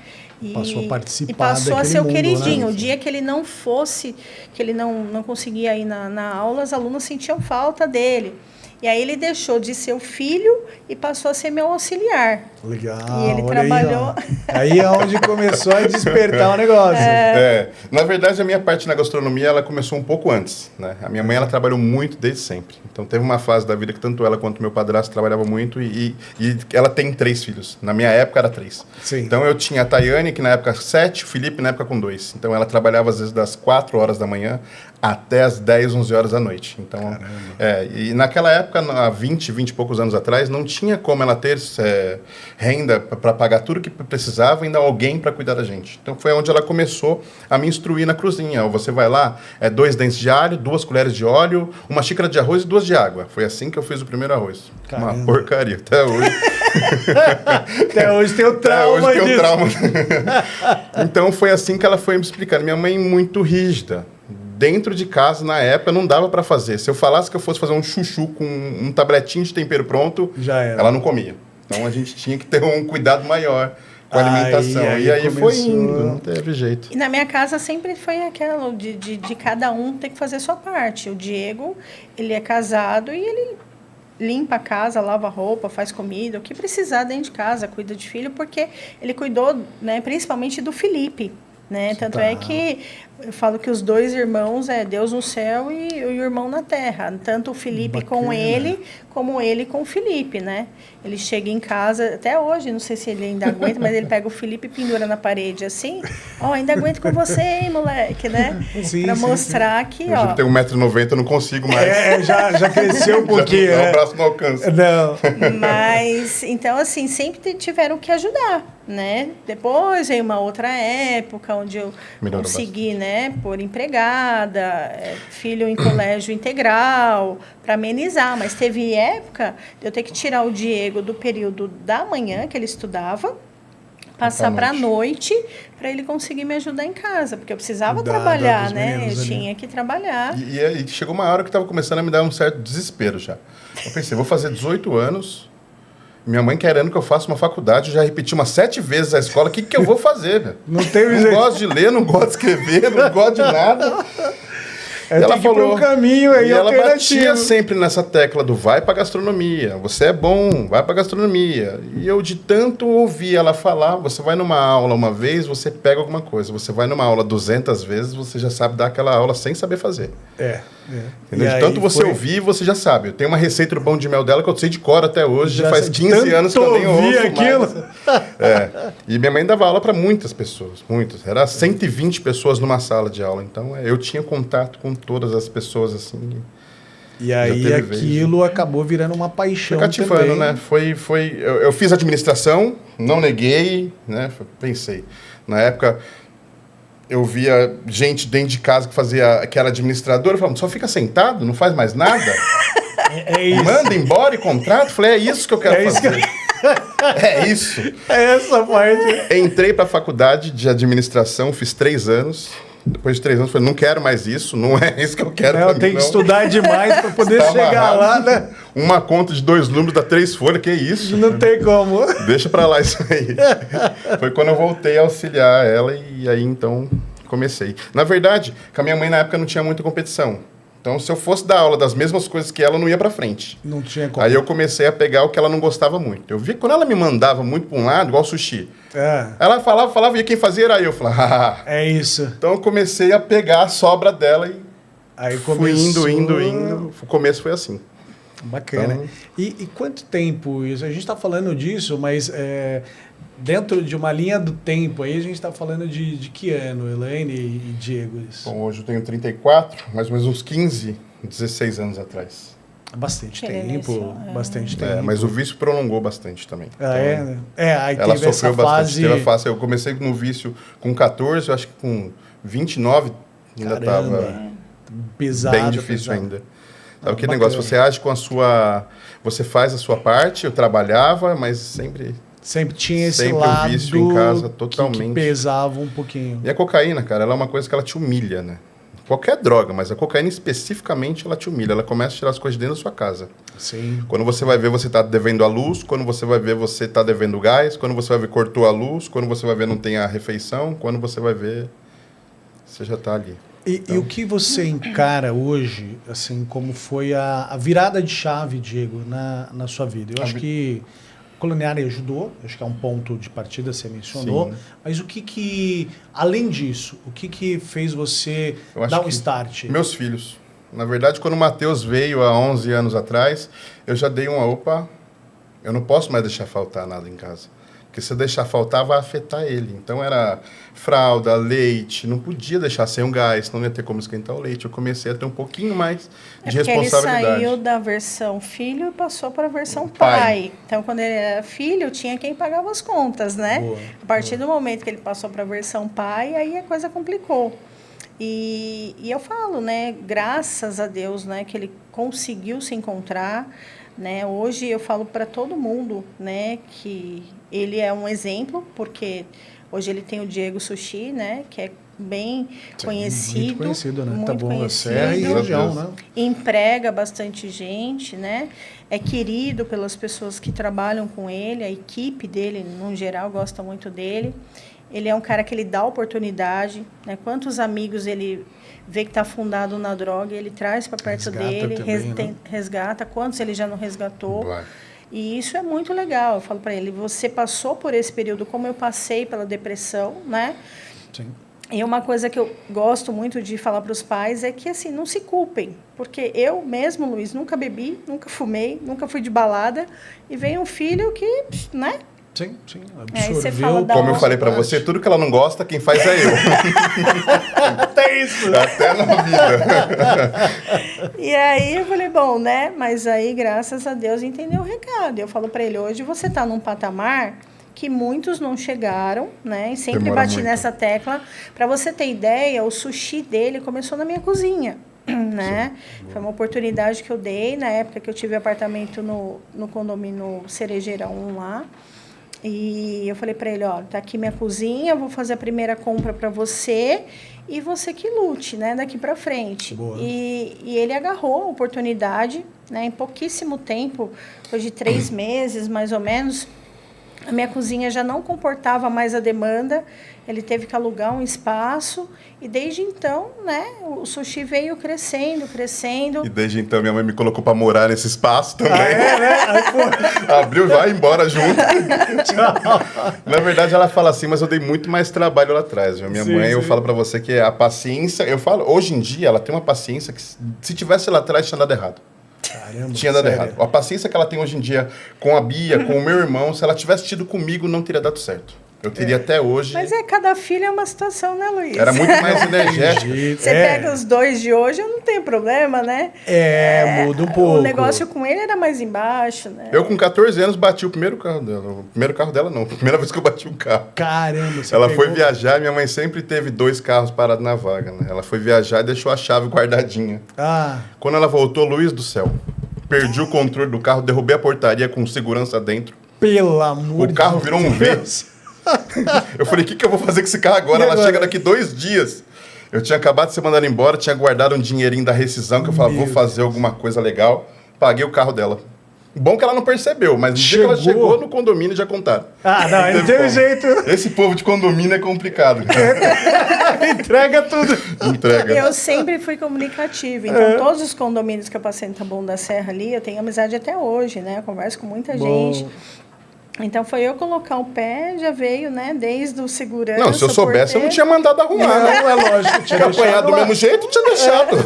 [SPEAKER 1] Passou a participar
[SPEAKER 3] e passou a ser o queridinho.
[SPEAKER 1] Né?
[SPEAKER 3] O dia que ele não fosse, que ele não conseguia ir na aula, as alunas sentiam falta dele. E aí ele deixou de ser o filho e passou a ser meu auxiliar.
[SPEAKER 1] Legal.
[SPEAKER 3] E ele
[SPEAKER 1] olha
[SPEAKER 3] trabalhou...
[SPEAKER 1] Aí é onde começou a despertar o negócio.
[SPEAKER 2] Na verdade, a minha parte na gastronomia, ela começou um pouco antes, né? A minha mãe, ela trabalhou muito desde sempre. Então, teve uma fase da vida que tanto ela quanto meu padrasto trabalhavam muito e ela tem 3 filhos. Na minha época, era 3.
[SPEAKER 1] Sim.
[SPEAKER 2] Então, eu tinha a Tayane, que na época 7, o Felipe, na época com 2. Então, ela trabalhava, às vezes, das 4 horas da manhã até as 10, 11 horas da noite. Então, e naquela época, há 20 e poucos anos atrás, não tinha como ela ter renda para pagar tudo que precisava e ainda alguém para cuidar da gente. Então, foi onde ela começou a me instruir na cozinha. Você vai lá, 2 dentes de alho, 2 colheres de óleo, uma xícara de arroz e 2 de água. Foi assim que eu fiz o primeiro arroz.
[SPEAKER 1] Caramba.
[SPEAKER 2] Uma porcaria, até hoje.
[SPEAKER 1] Até hoje tem o trauma disso.
[SPEAKER 2] Então, foi assim que ela foi me explicando. Minha mãe muito rígida. Dentro de casa, na época, não dava para fazer. Se eu falasse que eu fosse fazer um chuchu com um tabletinho de tempero pronto,
[SPEAKER 1] já era.
[SPEAKER 2] Ela não comia. Então, a gente tinha que ter um cuidado maior com a alimentação. E aí foi indo, não teve jeito.
[SPEAKER 3] E na minha casa sempre foi aquilo de cada um ter que fazer a sua parte. O Diego, ele é casado e ele limpa a casa, lava a roupa, faz comida, o que precisar dentro de casa, cuida de filho, porque ele cuidou, né, principalmente do Felipe. Né? Tanto é que eu falo que os 2 irmãos é Deus no céu e o irmão na terra. Tanto o Felipe com ele, como ele com o Felipe, né? Ele chega em casa, até hoje, não sei se ele ainda aguenta, mas ele pega o Felipe e pendura na parede assim. Ainda aguento com você, hein, moleque, né? Pra mostrar que,
[SPEAKER 2] Eu já tenho 1,90 m, eu não consigo mais.
[SPEAKER 1] Já cresceu um pouquinho.
[SPEAKER 2] O braço não alcança.
[SPEAKER 1] Não.
[SPEAKER 3] Mas, então, assim, sempre tiveram que ajudar, né? Depois veio uma outra época onde eu consegui, né, pôr empregada, filho em colégio integral, para amenizar. Mas teve época de eu ter que tirar o Diego do período da manhã, que ele estudava, passar para a noite, para ele conseguir me ajudar em casa, porque eu precisava trabalhar, né? Eu tinha que trabalhar.
[SPEAKER 2] E chegou uma hora que estava começando a me dar um certo desespero já. Eu pensei, vou fazer 18 anos... Minha mãe querendo que eu faça uma faculdade, eu já repeti umas 7 vezes a escola, o que eu vou fazer, velho?
[SPEAKER 1] Não
[SPEAKER 2] gosto de ler, não gosto de escrever, não gosto de nada.
[SPEAKER 1] Ela falou um caminho aí,
[SPEAKER 2] e ela batia sempre nessa tecla do vai pra gastronomia, você é bom, vai pra gastronomia. E eu de tanto ouvir ela falar, você vai numa aula uma vez, você pega alguma coisa. Você vai numa aula 200 vezes, você já sabe dar aquela aula sem saber fazer. Entendeu? De tanto você ouvir, você já sabe. Eu tenho uma receita do pão de mel dela que eu sei de cor até hoje, já faz 15 anos que eu nem ouço aquilo. E minha mãe dava aula para muitas pessoas, muitas. Era 120 pessoas numa sala de aula. Então, eu tinha contato com todas as pessoas, assim.
[SPEAKER 1] E aí aquilo acabou virando uma paixão
[SPEAKER 2] cativando,
[SPEAKER 1] também.
[SPEAKER 2] Né? Eu fiz administração, não neguei, né? Pensei. Na época... Eu via gente dentro de casa que era administradora, falando, só fica sentado, não faz mais nada.
[SPEAKER 1] É isso.
[SPEAKER 2] Manda embora e contrato. Falei, é isso que eu quero fazer. É isso.
[SPEAKER 1] É essa parte.
[SPEAKER 2] Entrei para a faculdade de administração, fiz 3 anos. Depois de 3 anos, falei, não quero mais isso, não é isso que eu quero.
[SPEAKER 1] Eu tenho que estudar demais para poder chegar lá, né?
[SPEAKER 2] Uma conta de 2 números dá 3 folhas, que isso?
[SPEAKER 1] Não tem como.
[SPEAKER 2] Deixa para lá isso aí. Foi quando eu voltei a auxiliar ela e aí, então, comecei. Na verdade, com a minha mãe, na época, não tinha muita competição. Então, se eu fosse dar aula das mesmas coisas que ela, eu não ia para frente.
[SPEAKER 1] Não tinha como.
[SPEAKER 2] Aí eu comecei a pegar o que ela não gostava muito. Eu vi que quando ela me mandava muito para um lado, igual sushi, ela falava, e quem fazia era eu. Eu falava,
[SPEAKER 1] é isso.
[SPEAKER 2] Então eu comecei a pegar a sobra dela e
[SPEAKER 1] aí
[SPEAKER 2] fui indo. O começo foi assim.
[SPEAKER 1] Bacana. Então... E quanto tempo isso? A gente está falando disso, mas dentro de uma linha do tempo, aí a gente está falando de que ano, Elaine e Diego? Isso?
[SPEAKER 2] Bom, hoje eu tenho 34, mais ou menos uns 15, 16 anos atrás.
[SPEAKER 1] Bastante tempo, bastante tempo.
[SPEAKER 2] Mas o vício prolongou bastante também.
[SPEAKER 1] Aí
[SPEAKER 2] ela
[SPEAKER 1] teve
[SPEAKER 2] sofreu
[SPEAKER 1] essa
[SPEAKER 2] bastante.
[SPEAKER 1] fase...
[SPEAKER 2] Fase. Eu comecei no vício com 14, eu acho que com 29 ainda estava
[SPEAKER 1] pesado,
[SPEAKER 2] bem difícil ainda. Sabe aquele negócio, você age com a sua... Você faz a sua parte, eu trabalhava, mas sempre
[SPEAKER 1] tinha esse lado
[SPEAKER 2] o vício em casa, totalmente.
[SPEAKER 1] Que pesava um pouquinho.
[SPEAKER 2] E a cocaína, cara, ela é uma coisa que ela te humilha, né? Qualquer droga, mas a cocaína especificamente, ela te humilha. Ela começa a tirar as coisas de dentro da sua casa.
[SPEAKER 1] Sim.
[SPEAKER 2] Quando você vai ver, você está devendo a luz. Quando você vai ver, você está devendo gás. Quando você vai ver, cortou a luz. Quando você vai ver, não tem a refeição. Quando você vai ver, você já está ali.
[SPEAKER 1] E o que você encara hoje, assim, como foi a virada de chave, Diego, na sua vida? Eu acho que a culinária ajudou, acho que é um ponto de partida, você mencionou.
[SPEAKER 2] Sim.
[SPEAKER 1] Mas o que, além disso, o que fez você dar um start?
[SPEAKER 2] Meus filhos. Na verdade, quando o Matheus veio há 11 anos atrás, eu já dei opa, eu não posso mais deixar faltar nada em casa. Porque se eu deixar faltar, vai afetar ele. Então era fralda, leite, não podia deixar sem um gás, não ia ter como esquentar o leite. Eu comecei a ter um pouquinho mais de responsabilidade.
[SPEAKER 3] Ele saiu da versão filho e passou para a versão pai. Então, quando ele era filho, tinha quem pagava as contas, né?
[SPEAKER 1] Boa,
[SPEAKER 3] a partir do momento que ele passou para a versão pai, aí a coisa complicou. E eu falo, né? Graças a Deus, né? Que ele conseguiu se encontrar. Né? Hoje eu falo para todo mundo, né, que ele é um exemplo, porque hoje ele tem o Diego Sushi, né, que é bem conhecido.
[SPEAKER 1] Muito conhecido, né?
[SPEAKER 3] Muito
[SPEAKER 1] Tá bom,
[SPEAKER 3] conhecido,
[SPEAKER 1] Serra e região, né?
[SPEAKER 3] Emprega bastante gente, né? É querido pelas pessoas que trabalham com ele, a equipe dele, no geral, gosta muito dele. Ele é um cara que ele dá oportunidade, né? Quantos amigos ele vê que está afundado na droga, ele traz para perto dele, também, resgata. Quantos ele já não resgatou?
[SPEAKER 2] Vai.
[SPEAKER 3] E isso é muito legal. Eu falo para ele, você passou por esse período como eu passei pela depressão, né?
[SPEAKER 1] Sim.
[SPEAKER 3] E uma coisa que eu gosto muito de falar para os pais é que, assim, não se culpem. Porque eu mesmo, Luiz, nunca bebi, nunca fumei, nunca fui de balada. E veio um filho que, né?
[SPEAKER 1] Sim, sim.
[SPEAKER 3] Aí você
[SPEAKER 1] Absorveu.
[SPEAKER 3] fala da
[SPEAKER 2] Como eu
[SPEAKER 3] onde
[SPEAKER 2] falei pra você, tudo que ela não gosta, quem faz é eu.
[SPEAKER 1] Até isso.
[SPEAKER 2] Até na vida.
[SPEAKER 3] E aí eu falei, bom, né? Mas aí, graças a Deus, entendeu o recado. Eu falo para ele, hoje você está num patamar que muitos não chegaram, né? E sempre
[SPEAKER 2] Demora
[SPEAKER 3] bati
[SPEAKER 2] muito.
[SPEAKER 3] nessa tecla. Para você ter ideia, o sushi dele começou na minha cozinha, né? Foi uma oportunidade que eu dei na época que eu tive apartamento no condomínio Cerejeira 1 lá. E eu falei para ele, ó, tá aqui minha cozinha, eu vou fazer a primeira compra para você e você que lute, né, daqui para frente.
[SPEAKER 1] Boa.
[SPEAKER 3] E ele agarrou a oportunidade, né, em pouquíssimo tempo, foi de 3 meses, mais ou menos, a minha cozinha já não comportava mais a demanda, ele teve que alugar um espaço e desde então, né, o sushi veio crescendo.
[SPEAKER 2] E desde então minha mãe me colocou pra morar nesse espaço também.
[SPEAKER 1] Aí, pô,
[SPEAKER 2] Abriu, vai embora junto. Na verdade, ela fala assim, mas eu dei muito mais trabalho lá atrás. Viu? Minha mãe, eu falo pra você que a paciência... Eu falo, hoje em dia, ela tem uma paciência que se tivesse lá atrás, tinha dado errado.
[SPEAKER 1] caramba,
[SPEAKER 2] Tinha dado
[SPEAKER 1] sério?
[SPEAKER 2] errado. A paciência que ela tem hoje em dia com a Bia, com o meu irmão, se ela tivesse tido comigo, não teria dado certo. Eu teria até hoje...
[SPEAKER 3] Mas cada filho é uma situação, né, Luiz?
[SPEAKER 2] Era muito mais energético.
[SPEAKER 3] Você pega os dois de hoje, eu não tenho problema, né?
[SPEAKER 1] Muda um pouco.
[SPEAKER 3] O negócio com ele era mais embaixo, né?
[SPEAKER 2] Eu, com 14 anos, bati o primeiro carro dela. O primeiro carro dela, não. A primeira vez que eu bati um carro.
[SPEAKER 1] Caramba, você
[SPEAKER 2] Ela
[SPEAKER 1] pegou...
[SPEAKER 2] foi viajar, minha mãe sempre teve 2 carros parados na vaga, né? Ela foi viajar e deixou a chave guardadinha.
[SPEAKER 1] Ah,
[SPEAKER 2] Quando ela voltou, Luiz do céu, perdi o controle do carro, derrubei a portaria com segurança dentro.
[SPEAKER 1] pelo amor
[SPEAKER 2] O carro virou um V. Eu falei, o que eu vou fazer com esse carro agora?
[SPEAKER 1] E
[SPEAKER 2] Ela
[SPEAKER 1] agora?
[SPEAKER 2] chega daqui 2 dias. Eu tinha acabado de ser mandado embora, tinha guardado um dinheirinho da rescisão, que eu falava, vou fazer alguma coisa legal. Paguei o carro dela. Bom que ela não percebeu, mas no dia que ela chegou no condomínio já contaram.
[SPEAKER 1] Ah, não, não tem
[SPEAKER 2] como.
[SPEAKER 1] jeito.
[SPEAKER 2] Esse povo de condomínio é complicado.
[SPEAKER 1] Entrega tudo.
[SPEAKER 2] Entrega.
[SPEAKER 3] Eu sempre fui comunicativa. Então, todos os condomínios que eu passei no Taboão da Serra ali, eu tenho amizade até hoje, né? Eu converso com muita gente. Então, foi eu colocar o pé, já veio, né? Desde o segurança.
[SPEAKER 2] Não, se eu soubesse, eu não tinha mandado arrumar.
[SPEAKER 1] Não,
[SPEAKER 2] né?
[SPEAKER 1] é lógico. Tinha
[SPEAKER 2] Tinha apanhado do
[SPEAKER 1] lá.
[SPEAKER 2] mesmo jeito, tinha deixado.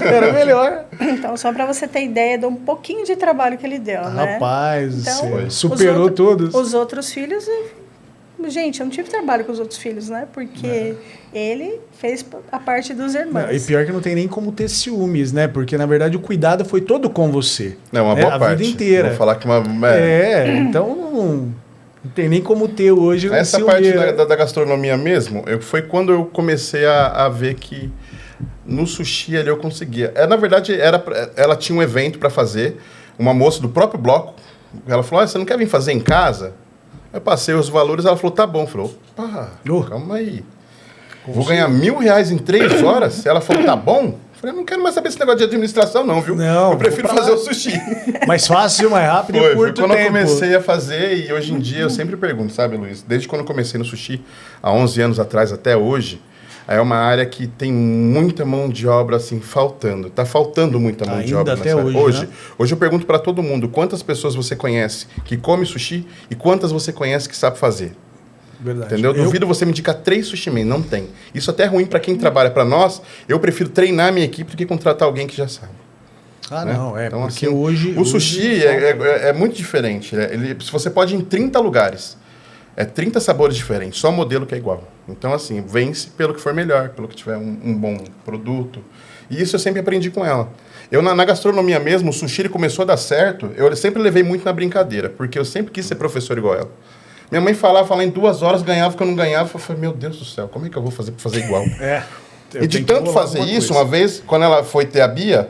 [SPEAKER 1] Era melhor.
[SPEAKER 3] Então, só para você ter ideia de um pouquinho de trabalho que ele deu, né?
[SPEAKER 1] Rapaz,
[SPEAKER 3] Então,
[SPEAKER 1] você
[SPEAKER 3] os
[SPEAKER 1] superou
[SPEAKER 3] outro-
[SPEAKER 1] todos.
[SPEAKER 3] Os outros filhos... Gente, eu não tive trabalho com os outros filhos, né? Porque ele fez a parte dos irmãos.
[SPEAKER 1] Não, e pior que não tem nem como ter ciúmes, né? Porque, na verdade, o cuidado foi todo com você.
[SPEAKER 2] Não, uma
[SPEAKER 1] né?
[SPEAKER 2] boa
[SPEAKER 1] A
[SPEAKER 2] parte.
[SPEAKER 1] vida inteira.
[SPEAKER 2] Vou falar que uma...
[SPEAKER 1] Então não tem nem como ter hoje um
[SPEAKER 2] Essa parte
[SPEAKER 1] ciumeiro.
[SPEAKER 2] da gastronomia mesmo, foi quando eu comecei a ver que no sushi ali eu conseguia. Na verdade, ela tinha um evento para fazer, uma moça do próprio bloco, ela falou, você não quer vir fazer em casa? Eu passei os valores, ela falou, tá bom. Falou, opa, calma aí. Vou ganhar R$1.000 em 3 horas? Ela falou, tá bom? Eu falei, não quero mais saber esse negócio de administração não, viu?
[SPEAKER 1] Não,
[SPEAKER 2] eu prefiro
[SPEAKER 1] vou pra
[SPEAKER 2] fazer
[SPEAKER 1] lá.
[SPEAKER 2] o sushi.
[SPEAKER 1] Mais fácil, mais rápido e
[SPEAKER 2] Foi
[SPEAKER 1] curto
[SPEAKER 2] quando
[SPEAKER 1] tempo.
[SPEAKER 2] eu comecei a fazer, e hoje em dia eu sempre pergunto, sabe, Luiz? Desde quando eu comecei no sushi, há 11 anos atrás até hoje, é uma área que tem muita mão de obra, assim, faltando. Está faltando muita mão de obra
[SPEAKER 1] até
[SPEAKER 2] nessa área.
[SPEAKER 1] hoje, né?
[SPEAKER 2] Hoje eu pergunto para todo mundo, quantas pessoas você conhece que come sushi e quantas você conhece que sabe fazer?
[SPEAKER 1] Verdade.
[SPEAKER 2] Entendeu? Duvido você me indicar 3 sushi men, não tem. Isso até é ruim para quem trabalha. Para nós, eu prefiro treinar a minha equipe do que contratar alguém que já sabe.
[SPEAKER 1] Ah,
[SPEAKER 2] né?
[SPEAKER 1] não,
[SPEAKER 2] Então,
[SPEAKER 1] porque
[SPEAKER 2] assim,
[SPEAKER 1] hoje...
[SPEAKER 2] O sushi é muito diferente. Se você pode ir em 30 lugares, 30 sabores diferentes, só modelo que é igual. Então, assim, vence pelo que for melhor, pelo que tiver um bom produto. E isso eu sempre aprendi com ela. Eu, na gastronomia mesmo, o sushi ele começou a dar certo, eu sempre levei muito na brincadeira, porque eu sempre quis ser professor igual ela. Minha mãe falava em 2 horas, ganhava, que eu não ganhava. Eu falei, meu Deus do céu, como é que eu vou fazer para fazer igual? E de tanto fazer isso, uma vez, quando ela foi ter a Bia,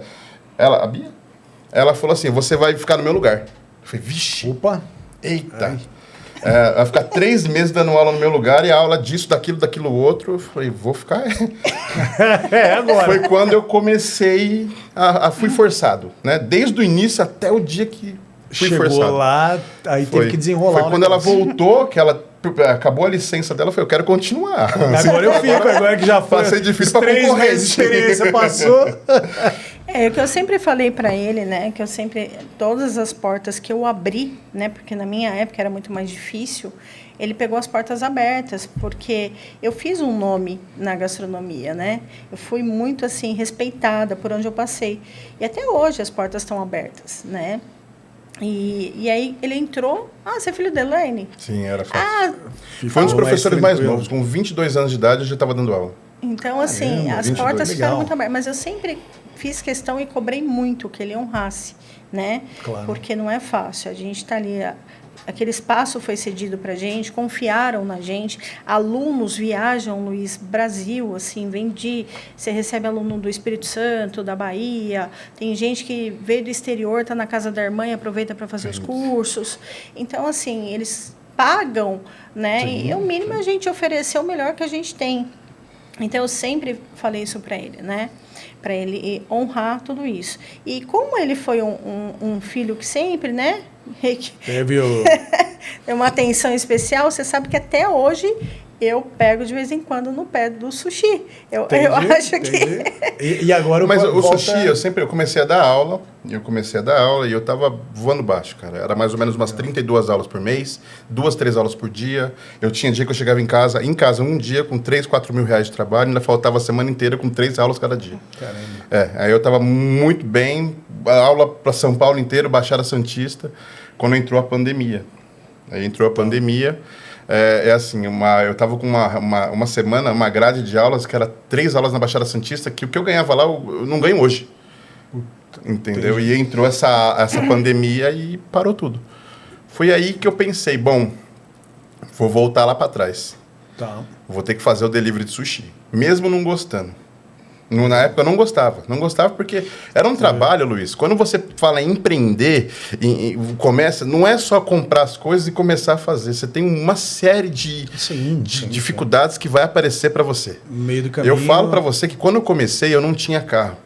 [SPEAKER 2] ela falou assim, você vai ficar no meu lugar. Eu falei, vixe.
[SPEAKER 1] Opa.
[SPEAKER 2] Eita. Vai ficar 3 meses dando aula no meu lugar e a aula disso, daquilo outro. Eu falei, vou ficar.
[SPEAKER 1] Agora.
[SPEAKER 2] Foi quando eu comecei fui forçado, né? Desde o início até o dia que fui
[SPEAKER 1] Chegou
[SPEAKER 2] forçado.
[SPEAKER 1] lá, aí teve que desenrolar.
[SPEAKER 2] Foi quando ela voltou, que ela acabou a licença dela, eu falei, eu quero continuar.
[SPEAKER 1] Agora eu fico, agora que já foi.
[SPEAKER 2] Passei difícil para
[SPEAKER 1] 3
[SPEAKER 2] concorrente.
[SPEAKER 1] meses de experiência passou.
[SPEAKER 3] O que eu sempre falei para ele, né, que todas as portas que eu abri, né, porque na minha época era muito mais difícil, ele pegou as portas abertas, porque eu fiz um nome na gastronomia, né? Eu fui muito assim respeitada por onde eu passei. E até hoje as portas estão abertas, né? E aí ele entrou, você é filho da Elaine?
[SPEAKER 2] Sim, era fácil. Foi um dos professores mais novos, com 22 anos de idade eu já estava dando aula.
[SPEAKER 3] Então, assim,
[SPEAKER 1] Caramba,
[SPEAKER 3] as
[SPEAKER 2] 22,
[SPEAKER 3] portas ficaram
[SPEAKER 1] legal.
[SPEAKER 3] muito abertas, mas eu sempre fiz questão e cobrei muito que ele honrasse, né?
[SPEAKER 1] Claro.
[SPEAKER 3] Porque não é fácil, a gente está ali... Aquele espaço foi cedido para a gente, confiaram na gente. Alunos viajam, Luiz, Brasil, assim, você recebe aluno do Espírito Santo, da Bahia, tem gente que veio do exterior, está na casa da irmã e aproveita para fazer os cursos. Então, assim, eles pagam, né?
[SPEAKER 1] Sim,
[SPEAKER 3] e o mínimo é a gente oferecer o melhor que a gente tem. Então, eu sempre falei isso para ele, né? Para ele honrar tudo isso. E como ele foi um filho que sempre, né?
[SPEAKER 1] Teve
[SPEAKER 3] Tem uma atenção especial, você sabe que até hoje eu pego de vez em quando no pé do sushi. Eu acho que...
[SPEAKER 1] E agora
[SPEAKER 2] Mas o
[SPEAKER 1] volta...
[SPEAKER 2] sushi, eu comecei a dar aula, e eu tava voando baixo, cara. Era mais ou menos umas 32 aulas por mês, 2, 3 aulas por dia. Eu tinha dia que eu chegava em casa um dia com 3, 4 mil reais de trabalho, ainda faltava a semana inteira com 3 aulas cada dia.
[SPEAKER 1] Caramba.
[SPEAKER 2] Aí eu tava muito bem, aula para São Paulo inteiro, Baixada Santista, quando entrou a pandemia. Aí entrou a pandemia... eu estava com uma semana, uma grade de aulas, que era 3 aulas na Baixada Santista, que o que eu ganhava lá, eu não ganho hoje. Entendeu?
[SPEAKER 1] Entendi.
[SPEAKER 2] E entrou essa pandemia e parou tudo. Foi aí que eu pensei, bom, vou voltar lá para trás.
[SPEAKER 1] Tá.
[SPEAKER 2] Vou ter que fazer o delivery de sushi, mesmo não gostando. Na época eu não gostava porque era um trabalho, Luiz. Quando você fala em empreender, começa, não é só comprar as coisas e começar a fazer. Você tem uma série de dificuldades que vai aparecer para você.
[SPEAKER 1] No meio do caminho...
[SPEAKER 2] Eu falo para você que quando eu comecei eu não tinha carro.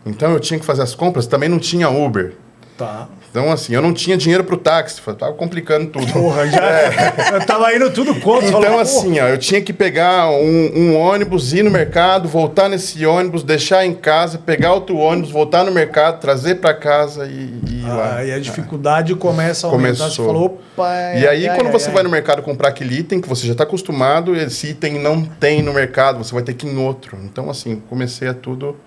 [SPEAKER 2] Então eu tinha que fazer as compras, também não tinha Uber.
[SPEAKER 1] Tá.
[SPEAKER 2] Então, assim, eu não tinha dinheiro pro táxi, tava complicando tudo.
[SPEAKER 1] Porra, eu tava indo tudo contra.
[SPEAKER 2] Então, assim, eu tinha que pegar um ônibus, ir no mercado, voltar nesse ônibus, deixar em casa, pegar outro ônibus, voltar no mercado, trazer para casa e ir lá.
[SPEAKER 1] E a dificuldade começa a aumentar.
[SPEAKER 2] Começou.
[SPEAKER 1] Você falou, opa...
[SPEAKER 2] E aí, quando você vai no mercado comprar aquele item que você já está acostumado, esse item não tem no mercado, você vai ter que ir em outro. Então, assim, comecei a tudo...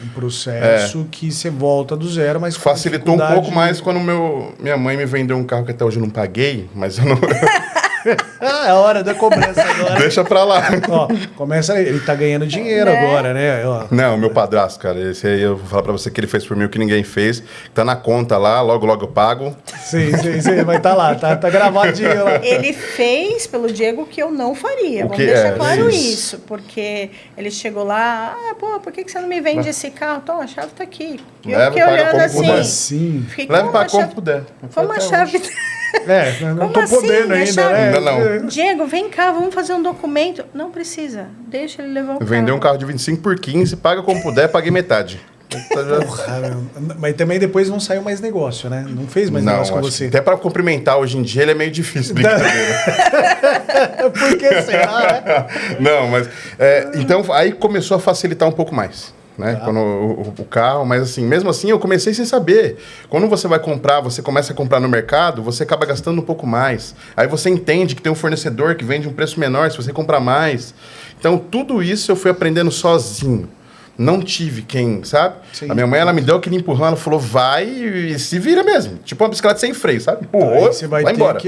[SPEAKER 1] Um processo que você volta do zero, mas...
[SPEAKER 2] Facilitou um pouco mais quando minha mãe me vendeu um carro que até hoje eu não paguei, mas eu não...
[SPEAKER 1] É a hora da cobrança agora.
[SPEAKER 2] Deixa pra lá.
[SPEAKER 1] Ó, começa, ele tá ganhando dinheiro agora, né? Ó.
[SPEAKER 2] Não, meu padrasto, cara, esse aí eu vou falar pra você que ele fez por mim o que ninguém fez. Tá na conta lá, logo eu pago.
[SPEAKER 1] Sim, vai estar lá, tá gravadinho lá.
[SPEAKER 3] Ele fez pelo Diego que eu não faria, vamos
[SPEAKER 2] que
[SPEAKER 3] deixar claro
[SPEAKER 2] isso.
[SPEAKER 3] isso, porque ele chegou lá, por que você não me vende esse carro? Toma, a chave tá aqui. E eu
[SPEAKER 2] Leva,
[SPEAKER 3] fiquei
[SPEAKER 2] paga
[SPEAKER 3] olhando
[SPEAKER 2] como
[SPEAKER 3] assim.
[SPEAKER 1] Como assim?
[SPEAKER 3] Fiquei,
[SPEAKER 2] Leva pra
[SPEAKER 3] chave-
[SPEAKER 2] como puder.
[SPEAKER 3] Como a chave...
[SPEAKER 1] Não
[SPEAKER 3] Como
[SPEAKER 1] tô
[SPEAKER 3] assim?
[SPEAKER 1] podendo
[SPEAKER 3] A
[SPEAKER 1] ainda,
[SPEAKER 3] chave-
[SPEAKER 1] né?
[SPEAKER 2] Ainda não.
[SPEAKER 3] Diego, vem cá, vamos fazer um documento. Não precisa, deixa ele levar o carro.
[SPEAKER 2] Vendeu um carro de 25 por 15, paga como puder, paguei metade.
[SPEAKER 1] Porra, mas também depois não saiu mais negócio, né? Não fez mais negócio com você.
[SPEAKER 2] Até para cumprimentar hoje em dia ele é meio difícil, brincadeira.
[SPEAKER 1] Por que será, né?
[SPEAKER 2] Não, mas... então, aí começou a facilitar um pouco mais. Né? Quando o carro, mas assim, mesmo assim eu comecei sem saber. Quando você vai comprar, você começa a comprar no mercado, você acaba gastando um pouco mais. Aí você entende que tem um fornecedor que vende um preço menor se você comprar mais. Então, tudo isso eu fui aprendendo sozinho. Não tive quem, sabe? Sim. A minha mãe, ela me deu aquele empurrão, ela falou, vai e se vira mesmo. Tipo uma bicicleta sem freio, sabe? Empurrou, vai embora.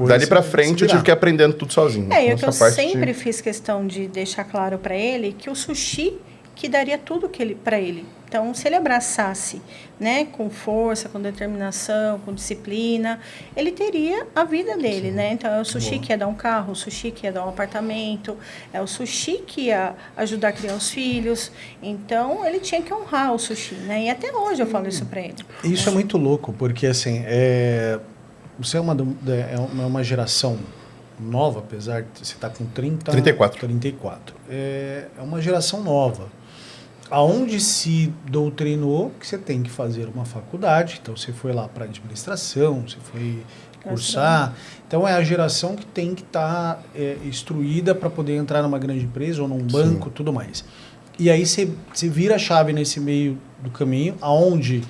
[SPEAKER 2] Dali pra frente eu tive que ir aprendendo tudo sozinho.
[SPEAKER 3] Eu sempre fiz questão de deixar claro para ele que o sushi que daria tudo para ele. Então, se ele abraçasse, né, com força, com determinação, com disciplina, ele teria a vida dele, né? Então, é o sushi que ia dar um carro, o sushi que ia dar um apartamento, é o sushi que ia ajudar a criar os filhos. Então, ele tinha que honrar o sushi, né? E até hoje eu falo isso para ele.
[SPEAKER 1] Isso é muito louco, porque, assim, você é uma geração nova, apesar de você estar com 34. É uma geração nova. Aonde se doutrinou que você tem que fazer uma faculdade, então você foi lá para administração, você foi cursar, então é a geração que tem que estar instruída para poder entrar numa grande empresa ou num banco, tudo mais. E aí você vira a chave nesse meio do caminho, aonde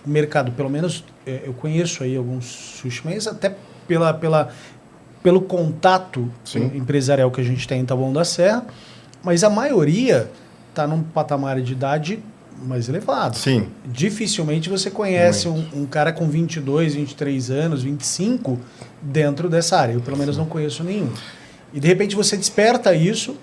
[SPEAKER 1] o mercado, pelo menos eu conheço aí alguns sushi, mas até pelo contato empresarial que a gente tem em Taboão da Serra, mas a maioria está num patamar de idade mais elevado.
[SPEAKER 2] Sim.
[SPEAKER 1] Dificilmente você conhece um cara com 22, 23 anos, 25 dentro dessa área. Eu, pelo menos, não conheço nenhum. E, de repente, você desperta isso,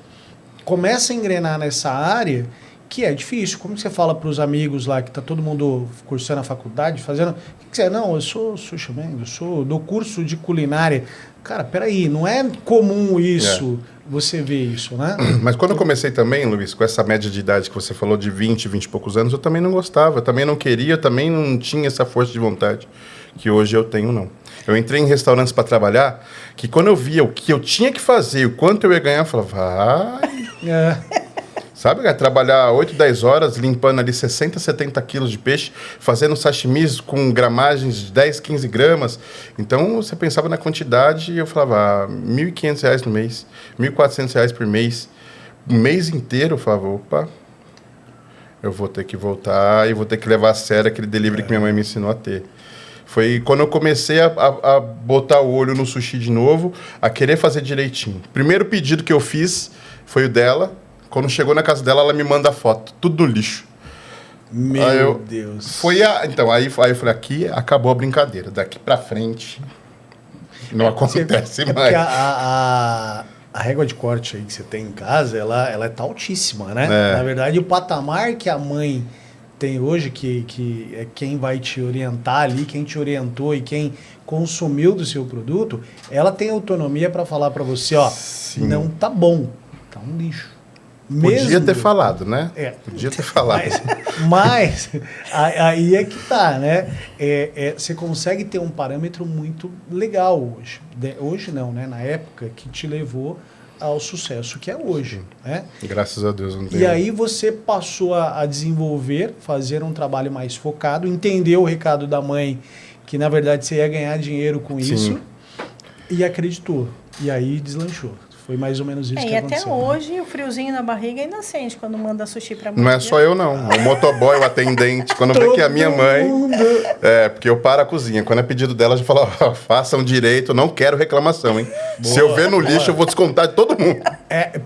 [SPEAKER 1] começa a engrenar nessa área, que é difícil. Como você fala para os amigos lá, que está todo mundo cursando a faculdade, fazendo... O que você é? Não, eu sou sushi man, dou curso de culinária. Cara, peraí, não é comum isso... Você vê isso, né?
[SPEAKER 2] Mas quando eu comecei também, Luiz, com essa média de idade que você falou de 20 e poucos anos, eu também não gostava, eu também não queria, eu também não tinha essa força de vontade que hoje eu tenho, não. Eu entrei em restaurantes para trabalhar, que quando eu via o que eu tinha que fazer, o quanto eu ia ganhar, eu falava, vai... Sabe, cara, trabalhar 8, 10 horas, limpando ali 60, 70 quilos de peixe, fazendo sashimis com gramagens de 10, 15 gramas. Então, você pensava na quantidade e eu falava, R$ 1.500 no mês, R$ 1.400 por mês. Um mês inteiro, eu falava, opa, eu vou ter que voltar e vou ter que levar a sério aquele delivery que minha mãe me ensinou a ter. Foi quando eu comecei a botar o olho no sushi de novo, a querer fazer direitinho. Primeiro pedido que eu fiz foi o dela. Quando chegou na casa dela, ela me manda a foto, tudo no lixo.
[SPEAKER 1] Meu Deus.
[SPEAKER 2] Então, aí eu falei, aqui acabou a brincadeira. Daqui pra frente, não acontece mais.
[SPEAKER 1] A régua de corte aí que você tem em casa, ela tá altíssima, né? Na verdade, o patamar que a mãe tem hoje, que é quem vai te orientar ali, quem te orientou e quem consumiu do seu produto, ela tem autonomia para falar para você, não tá bom, tá um lixo.
[SPEAKER 2] Podia ter falado, né? Podia ter falado.
[SPEAKER 1] Mas aí é que tá, né? Você consegue ter um parâmetro muito legal hoje. Hoje não, né? Na época que te levou ao sucesso que é hoje, né?
[SPEAKER 2] Graças a Deus. Não tem.
[SPEAKER 1] E aí você passou a desenvolver, fazer um trabalho mais focado, entender o recado da mãe, que na verdade você ia ganhar dinheiro com isso, e acreditou. E aí deslanchou. Foi mais ou menos isso que aconteceu.
[SPEAKER 3] E até hoje, o friozinho na barriga ainda sente quando manda sushi pra mãe.
[SPEAKER 2] Não é só eu, não. O motoboy, o atendente, quando vê que é a minha mãe... porque eu paro a cozinha. Quando é pedido dela, eu já falo, façam direito, não quero reclamação, hein? Se eu ver no lixo, eu vou descontar de todo mundo.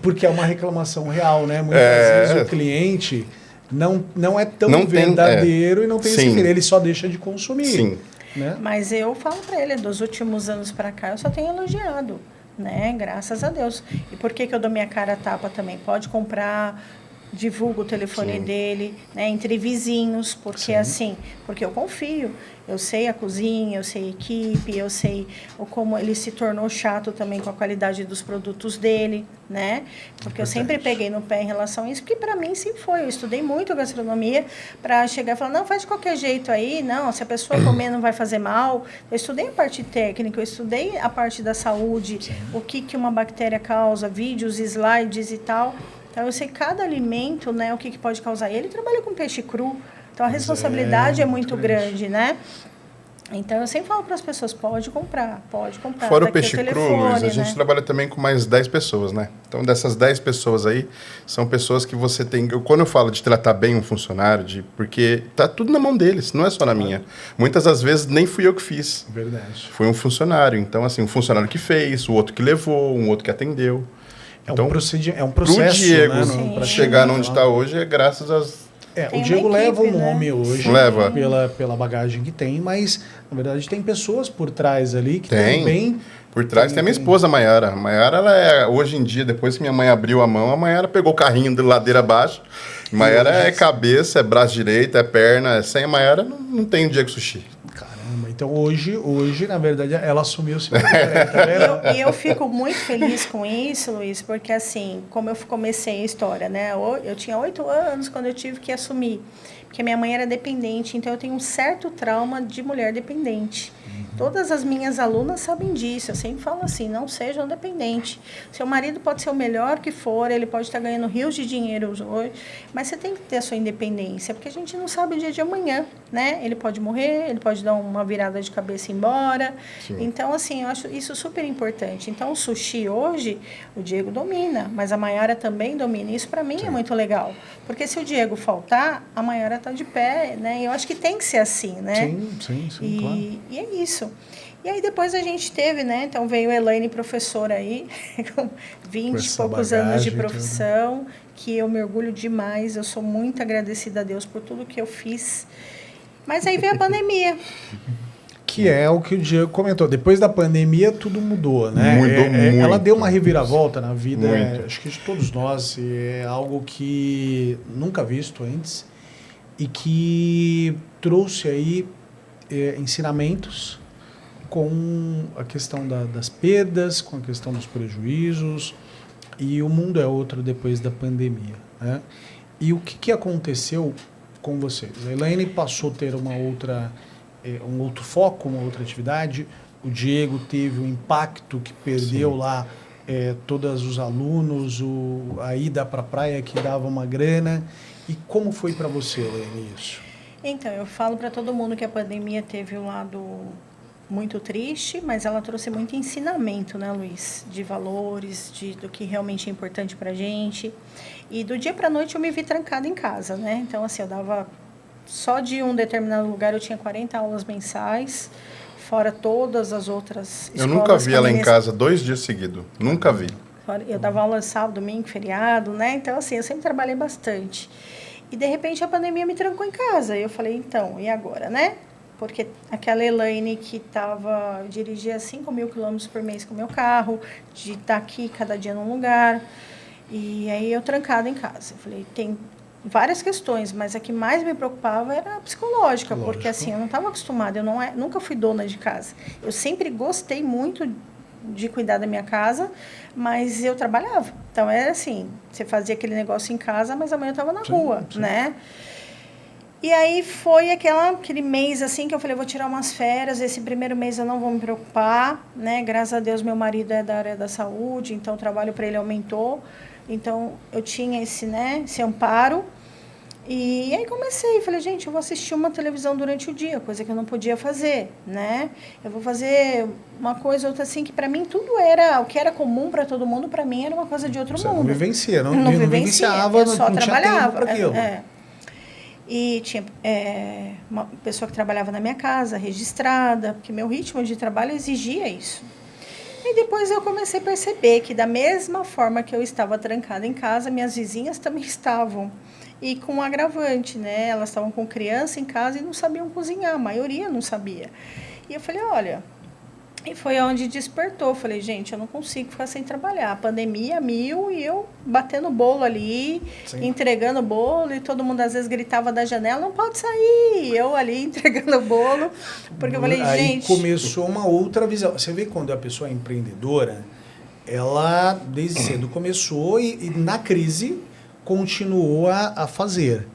[SPEAKER 1] Porque é uma reclamação real, né? Muitas vezes o cliente não é tão verdadeiro e não tem esse filho. Ele só deixa de consumir.
[SPEAKER 2] Sim.
[SPEAKER 3] Né? Mas eu falo pra ele, dos últimos anos pra cá, eu só tenho elogiado. Né? Graças a Deus. E por que eu dou minha cara a tapa também? Pode comprar, divulga o telefone dele, né? Entre vizinhos, porque porque eu confio. Eu sei a cozinha, eu sei a equipe, eu sei como ele se tornou chato também com a qualidade dos produtos dele, né? Porque eu sempre peguei no pé em relação a isso, porque para mim sempre foi. Eu estudei muito gastronomia para chegar e falar, não, faz de qualquer jeito aí, não, se a pessoa comer não vai fazer mal. Eu estudei a parte técnica, eu estudei a parte da saúde, o que uma bactéria causa, vídeos, slides e tal. Então, eu sei cada alimento, né, o que pode causar. E ele trabalha com peixe cru, então a responsabilidade é muito grande, né? Então, eu sempre falo para as pessoas, pode comprar.
[SPEAKER 2] Fora o peixe cru, Luiz, a gente trabalha também com mais 10 pessoas, né? Então, dessas 10 pessoas aí, são pessoas que você tem... Quando eu falo de tratar bem um funcionário, porque tá tudo na mão deles, não é só na minha. Muitas das vezes, nem fui eu que fiz.
[SPEAKER 1] Verdade.
[SPEAKER 2] Foi um funcionário. Então, assim, um funcionário que fez, o outro que levou, um outro que atendeu. Então,
[SPEAKER 1] é um processo,
[SPEAKER 2] pro Diego,
[SPEAKER 1] né?
[SPEAKER 2] para chegar onde está hoje, é graças às...
[SPEAKER 1] O Diego leva o nome hoje
[SPEAKER 2] leva.
[SPEAKER 1] Pela bagagem que tem, mas, na verdade, tem pessoas por trás ali que
[SPEAKER 2] tem.
[SPEAKER 1] também...
[SPEAKER 2] Por trás tem a minha esposa, a Mayara. A Mayara, ela é, hoje em dia, depois que minha mãe abriu a mão, a Mayara pegou o carrinho de ladeira abaixo. Mayara é cabeça, é braço direito, é perna. Sem a Mayara, não tem o Diego Sushi.
[SPEAKER 1] Caramba, então hoje, na verdade, ela assumiu o seu tá
[SPEAKER 3] E eu fico muito feliz com isso, Luiz, porque assim, como eu comecei a história, né? Eu tinha 8 anos quando eu tive que assumir, porque minha mãe era dependente, então eu tenho um certo trauma de mulher dependente. Todas as minhas alunas sabem disso. Eu sempre falo assim, não sejam dependentes. Seu marido pode ser o melhor que for, ele pode estar ganhando rios de dinheiro hoje, mas você tem que ter a sua independência, porque a gente não sabe o dia de amanhã, né? Ele pode morrer, ele pode dar uma virada de cabeça e ir embora. Sim. Então, assim, eu acho isso super importante. Então, o sushi hoje, o Diego domina, mas a Mayara também domina. Isso, para mim, é muito legal. Porque se o Diego faltar, a Mayara está de pé, né? E eu acho que tem que ser assim, né?
[SPEAKER 1] Sim, claro.
[SPEAKER 3] E é isso. E aí depois a gente teve, né? Então veio a Elaine, professora aí, com 20 e poucos anos de profissão, que eu me orgulho demais. Eu sou muito agradecida a Deus por tudo que eu fiz. Mas aí veio a pandemia.
[SPEAKER 1] Que é o que o Diego comentou. Depois da pandemia, tudo mudou, né?
[SPEAKER 2] Mudou muito.
[SPEAKER 1] Ela deu uma reviravolta na vida, acho que de todos nós. É algo que nunca visto antes e que trouxe aí ensinamentos com a questão das perdas, com a questão dos prejuízos, e o mundo é outro depois da pandemia, né? E o que aconteceu com vocês? A Elaine passou a ter um outro foco, uma outra atividade. O Diego teve um impacto que perdeu lá todos os alunos, a ida para a praia que dava uma grana. E como foi para você, Elaine, isso?
[SPEAKER 3] Então, eu falo para todo mundo que a pandemia teve um lado muito triste, mas ela trouxe muito ensinamento, né, Luiz? De valores, do que realmente é importante para a gente. E do dia para a noite eu me vi trancada em casa, né? Então, assim, eu dava... Só de um determinado lugar eu tinha 40 aulas mensais, fora todas as outras escolas.
[SPEAKER 2] Eu nunca vi ela em casa 2 dias seguidos. Nunca vi.
[SPEAKER 3] Eu dava aula sábado, domingo, feriado, né? Então, assim, eu sempre trabalhei bastante. E, de repente, a pandemia me trancou em casa. E eu falei, então, e agora, né? Porque aquela Elaine que dirigia 5 mil quilômetros por mês com o meu carro, de estar aqui cada dia num lugar. E aí eu trancada em casa. Eu falei, tem várias questões, mas a que mais me preocupava era a psicológica, porque assim, eu não estava acostumada, nunca fui dona de casa. Eu sempre gostei muito de cuidar da minha casa, mas eu trabalhava. Então, era assim, você fazia aquele negócio em casa, mas amanhã eu estava na rua, né? E aí foi aquele mês assim que eu falei, vou tirar umas férias, esse primeiro mês eu não vou me preocupar, né? Graças a Deus, meu marido é da área da saúde, então o trabalho para ele aumentou. Então, eu tinha esse amparo. E aí comecei, falei, gente, eu vou assistir uma televisão durante o dia, coisa que eu não podia fazer, né? Eu vou fazer uma coisa, outra assim, que para mim tudo era, o que era comum para todo mundo, para mim era uma coisa de outro mundo.
[SPEAKER 1] Não vivencia, não
[SPEAKER 3] vivenciava, eu só trabalhava.
[SPEAKER 1] Tinha
[SPEAKER 3] E tinha uma pessoa que trabalhava na minha casa, registrada, porque meu ritmo de trabalho exigia isso. E depois eu comecei a perceber que da mesma forma que eu estava trancada em casa, minhas vizinhas também estavam. E com um agravante, né? Elas estavam com criança em casa e não sabiam cozinhar, a maioria não sabia. E eu falei, olha... E foi onde despertou. Eu falei, gente, eu não consigo ficar sem trabalhar. A pandemia, 1000, e eu batendo bolo ali, sim, entregando bolo, e todo mundo às vezes gritava da janela, não pode sair. Eu ali entregando bolo, porque eu falei,
[SPEAKER 1] aí
[SPEAKER 3] gente...
[SPEAKER 1] Aí começou uma outra visão. Você vê quando a pessoa é empreendedora, ela desde cedo começou e na crise continuou a fazer.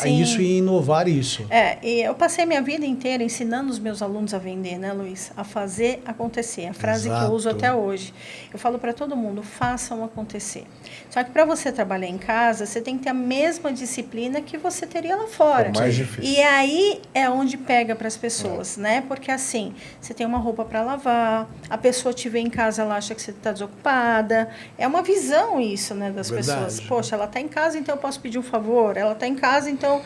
[SPEAKER 1] isso e inovar isso.
[SPEAKER 3] E eu passei minha vida inteira ensinando os meus alunos a vender, né, Luiz? A fazer acontecer. A frase que eu uso até hoje. Eu falo para todo mundo, façam acontecer. Só que para você trabalhar em casa, você tem que ter a mesma disciplina que você teria lá fora.
[SPEAKER 2] É o mais difícil.
[SPEAKER 3] E aí é onde pega para as pessoas, né? Porque assim, você tem uma roupa para lavar, a pessoa te vê em casa, ela acha que você está desocupada. É uma visão isso, né, das pessoas. Poxa, ela está em casa, então eu posso pedir um favor. Ela está em casa, então,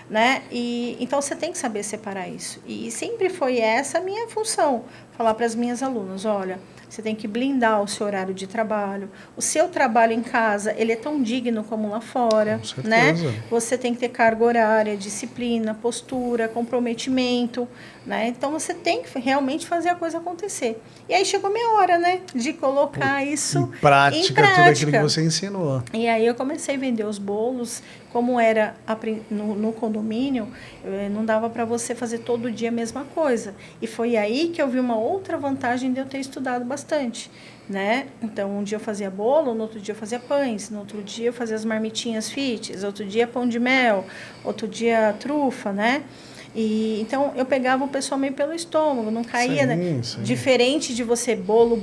[SPEAKER 3] né? Então você tem que saber separar isso. E sempre foi essa a minha função, falar para as minhas alunas, olha, você tem que blindar o seu horário de trabalho. O seu trabalho em casa, ele é tão digno como lá fora, né? Você tem que ter carga horária, disciplina, postura, comprometimento, né? Então você tem que realmente fazer a coisa acontecer. E aí chegou a minha hora, né, de colocar isso
[SPEAKER 1] em prática, tudo aquilo que você ensinou.
[SPEAKER 3] E aí eu comecei a vender os bolos, como era no condomínio, não dava para você fazer todo dia a mesma coisa. E foi aí que eu vi uma outra vantagem de eu ter estudado bastante, né? Então, um dia eu fazia bolo, no outro dia eu fazia pães, no outro dia eu fazia as marmitinhas fits, outro dia pão de mel, outro dia trufa, né? E então eu pegava o pessoal meio pelo estômago, não caía, né? Diferente de você bolo.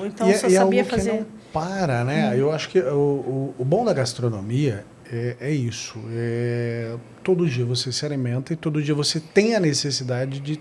[SPEAKER 3] Então eu só sabia fazer.
[SPEAKER 1] Que não para, né? Eu acho que o bom da gastronomia é isso. Todo dia você se alimenta e todo dia você tem a necessidade de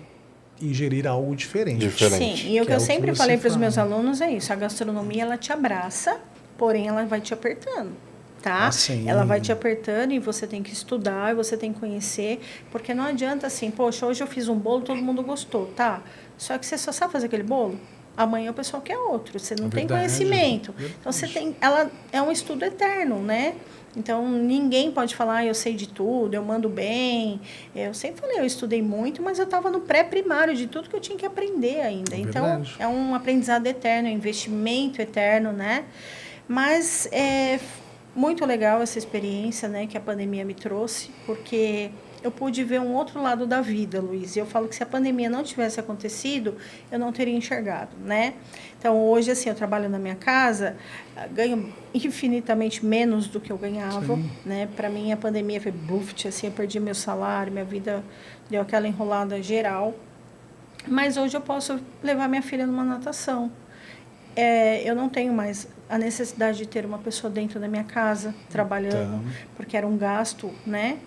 [SPEAKER 1] ingerir algo diferente.
[SPEAKER 3] Sim, e o que eu sempre falei para os meus alunos é isso: a gastronomia ela te abraça, porém ela vai te apertando. Tá? Ela vai te apertando e você tem que estudar, você tem que conhecer, porque não adianta assim, poxa, hoje eu fiz um bolo, todo mundo gostou, tá? Só que você só sabe fazer aquele bolo, amanhã o pessoal quer outro, você não tem conhecimento. Então você tem, ela é um estudo eterno, né? Então ninguém pode falar, eu sei de tudo, eu mando bem. Eu sempre falei, eu estudei muito, mas eu estava no pré-primário de tudo que eu tinha que aprender ainda. Então é um aprendizado eterno, um investimento eterno, né? Mas muito legal essa experiência, né, que a pandemia me trouxe, porque eu pude ver um outro lado da vida, Luiz. E eu falo que se a pandemia não tivesse acontecido, eu não teria enxergado, né? Então, hoje, assim, eu trabalho na minha casa, ganho infinitamente menos do que eu ganhava, né? Para mim, a pandemia foi buft, assim, eu perdi meu salário, minha vida deu aquela enrolada geral. Mas hoje eu posso levar minha filha numa natação. Eu não tenho mais a necessidade de ter uma pessoa dentro da minha casa trabalhando, porque era um gasto, né?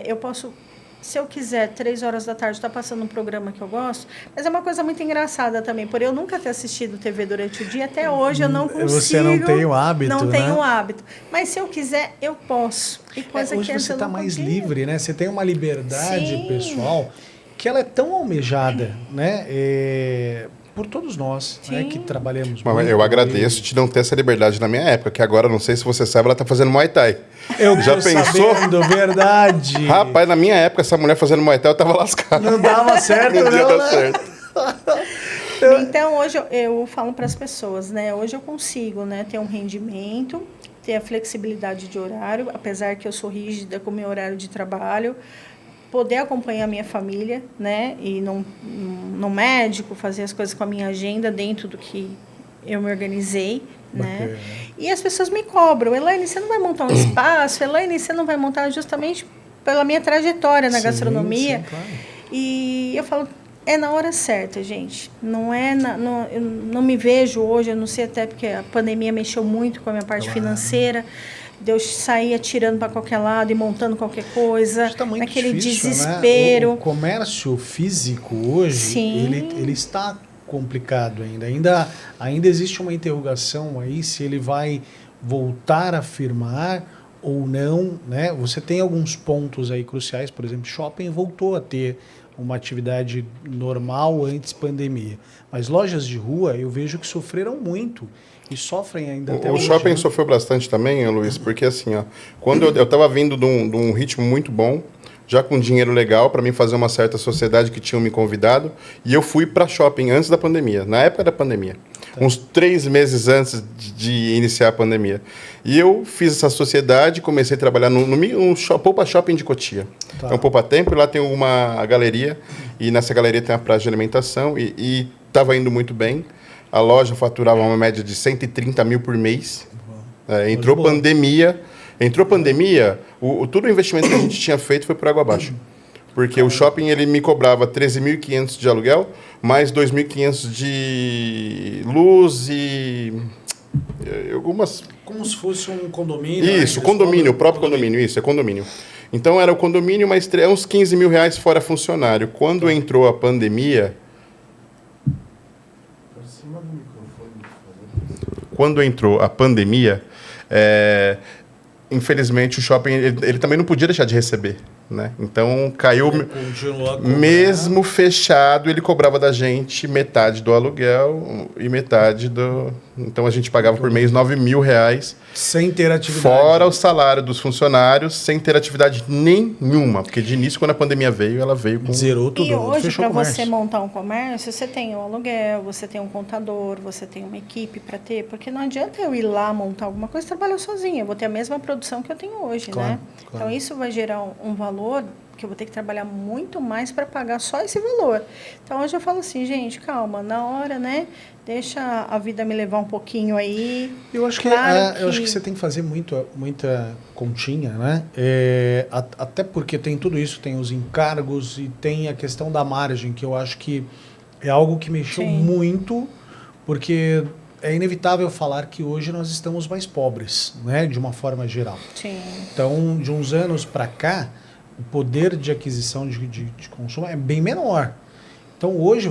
[SPEAKER 3] Eu posso, se eu quiser, 3 horas da tarde, estar passando um programa que eu gosto, mas é uma coisa muito engraçada também, por eu nunca ter assistido TV durante o dia, até hoje eu não consigo.
[SPEAKER 1] Você não tem o hábito,
[SPEAKER 3] Não tenho o hábito. Mas se eu quiser, eu posso. E coisa
[SPEAKER 1] hoje
[SPEAKER 3] que
[SPEAKER 1] você está mais
[SPEAKER 3] podia.
[SPEAKER 1] livre, né? Você tem uma liberdade pessoal que ela é tão almejada, né? Por todos nós, né, que trabalhamos muito.
[SPEAKER 2] Eu agradeço de não ter essa liberdade na minha época, que agora, não sei se você sabe, ela está fazendo Muay Thai.
[SPEAKER 1] Eu já pensou? Sabendo, verdade.
[SPEAKER 2] Rapaz, na minha época, essa mulher fazendo Muay Thai, eu tava lascado.
[SPEAKER 1] Não dava certo, não,
[SPEAKER 2] ia dar certo.
[SPEAKER 3] Então, hoje eu falo para as pessoas, né? Hoje eu consigo, né, ter um rendimento, ter a flexibilidade de horário, apesar que eu sou rígida com o meu horário de trabalho, poder acompanhar a minha família, né, e no médico, fazer as coisas com a minha agenda dentro do que eu me organizei, né? E as pessoas me cobram, Elaine, você não vai montar um espaço? Elaine, você não vai montar justamente pela minha trajetória na gastronomia?
[SPEAKER 1] Sim, claro.
[SPEAKER 3] E eu falo, é na hora certa, gente. Não é eu não me vejo hoje, eu não sei até porque a pandemia mexeu muito com a minha parte financeira. Deus sair atirando para qualquer lado e montando qualquer coisa, naquele desespero.
[SPEAKER 1] Né? O comércio físico hoje, ele está complicado ainda existe uma interrogação aí se ele vai voltar a firmar ou não, né? Você tem alguns pontos aí cruciais, por exemplo, shopping voltou a ter uma atividade normal antes pandemia, mas lojas de rua eu vejo que sofreram muito e sofrem ainda até hoje.
[SPEAKER 2] O shopping sofreu bastante também, Luiz, porque assim, ó, quando eu estava vindo de um ritmo muito bom, já com dinheiro legal para mim fazer uma certa sociedade que tinham me convidado, e eu fui para shopping antes da pandemia, na época da pandemia, uns 3 meses antes de iniciar a pandemia. E eu fiz essa sociedade, comecei a trabalhar no Poupa Shopping de Cotia. É um Poupa Tempo, e lá tem uma galeria, e nessa galeria tem a praça de alimentação, e estava indo muito bem. A loja faturava uma média de 130 mil por mês. Entrou pandemia, Entrou pandemia, todo o investimento que a gente tinha feito foi por água abaixo. Porque o shopping ele me cobrava 13.500 de aluguel, mais 2.500 de luz e algumas...
[SPEAKER 1] Como se fosse um condomínio.
[SPEAKER 2] Isso, condomínio, o próprio condomínio, isso, é condomínio. Então era o condomínio, mais uns 15 mil reais fora funcionário. Quando entrou a pandemia... Quando entrou a pandemia, infelizmente o shopping ele também não podia deixar de receber, né? Então caiu, mesmo fechado, ele cobrava da gente metade do aluguel e metade do... Então a gente pagava por mês 9 mil reais.
[SPEAKER 1] Sem ter atividade.
[SPEAKER 2] Fora o salário dos funcionários, sem ter atividade nenhuma. Porque de início, quando a pandemia veio, ela veio com...
[SPEAKER 1] Zerou tudo.
[SPEAKER 3] E hoje, para você montar um comércio, você tem um aluguel, você tem um contador, você tem uma equipe para ter. Porque não adianta eu ir lá montar alguma coisa e trabalhar sozinha. Eu vou ter a mesma produção que eu tenho hoje,
[SPEAKER 1] claro,
[SPEAKER 3] né?
[SPEAKER 1] Claro.
[SPEAKER 3] Então, isso vai gerar um valor que eu vou ter que trabalhar muito mais para pagar só esse valor. Então, hoje eu falo assim, gente, calma, na hora, né? Deixa a vida me levar um pouquinho aí.
[SPEAKER 1] Eu acho que, eu acho que você tem que fazer muita continha, né? Até porque tem tudo isso, tem os encargos e tem a questão da margem, que eu acho que é algo que mexeu muito, porque é inevitável falar que hoje nós estamos mais pobres, né? De uma forma geral.
[SPEAKER 3] Sim.
[SPEAKER 1] Então, de uns anos para cá, o poder de aquisição de consumo é bem menor. Então, hoje,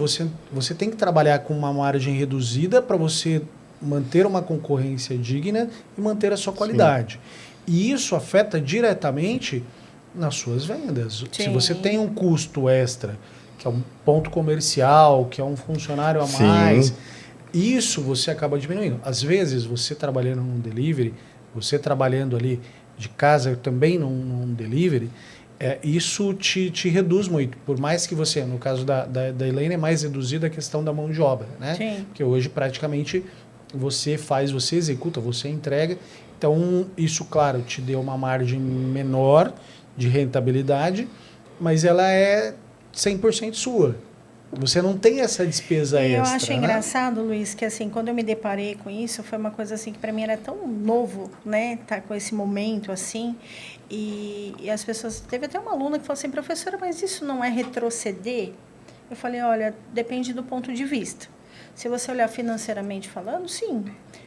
[SPEAKER 1] você tem que trabalhar com uma margem reduzida para você manter uma concorrência digna e manter a sua qualidade. Sim. E isso afeta diretamente nas suas vendas. Sim. Se você tem um custo extra, que é um ponto comercial, que é um funcionário a mais, sim, isso você acaba diminuindo. Às vezes, você trabalhando num delivery, você trabalhando ali de casa também num delivery, isso te reduz muito. Por mais que você, no caso da Elaine, é mais reduzida a questão da mão de obra, né?
[SPEAKER 3] Sim.
[SPEAKER 1] Porque hoje, praticamente, você executa, você entrega. Então, isso, claro, te deu uma margem menor de rentabilidade, mas ela é 100% sua. Você não tem essa despesa extra.
[SPEAKER 3] Eu acho engraçado, Luiz, que assim, quando eu me deparei com isso, foi uma coisa assim que para mim era tão novo, né? Tá com esse momento assim. E as pessoas... Teve até uma aluna que falou assim, professora, mas isso não é retroceder? Eu falei, olha, depende do ponto de vista. Se você olhar financeiramente falando, sim.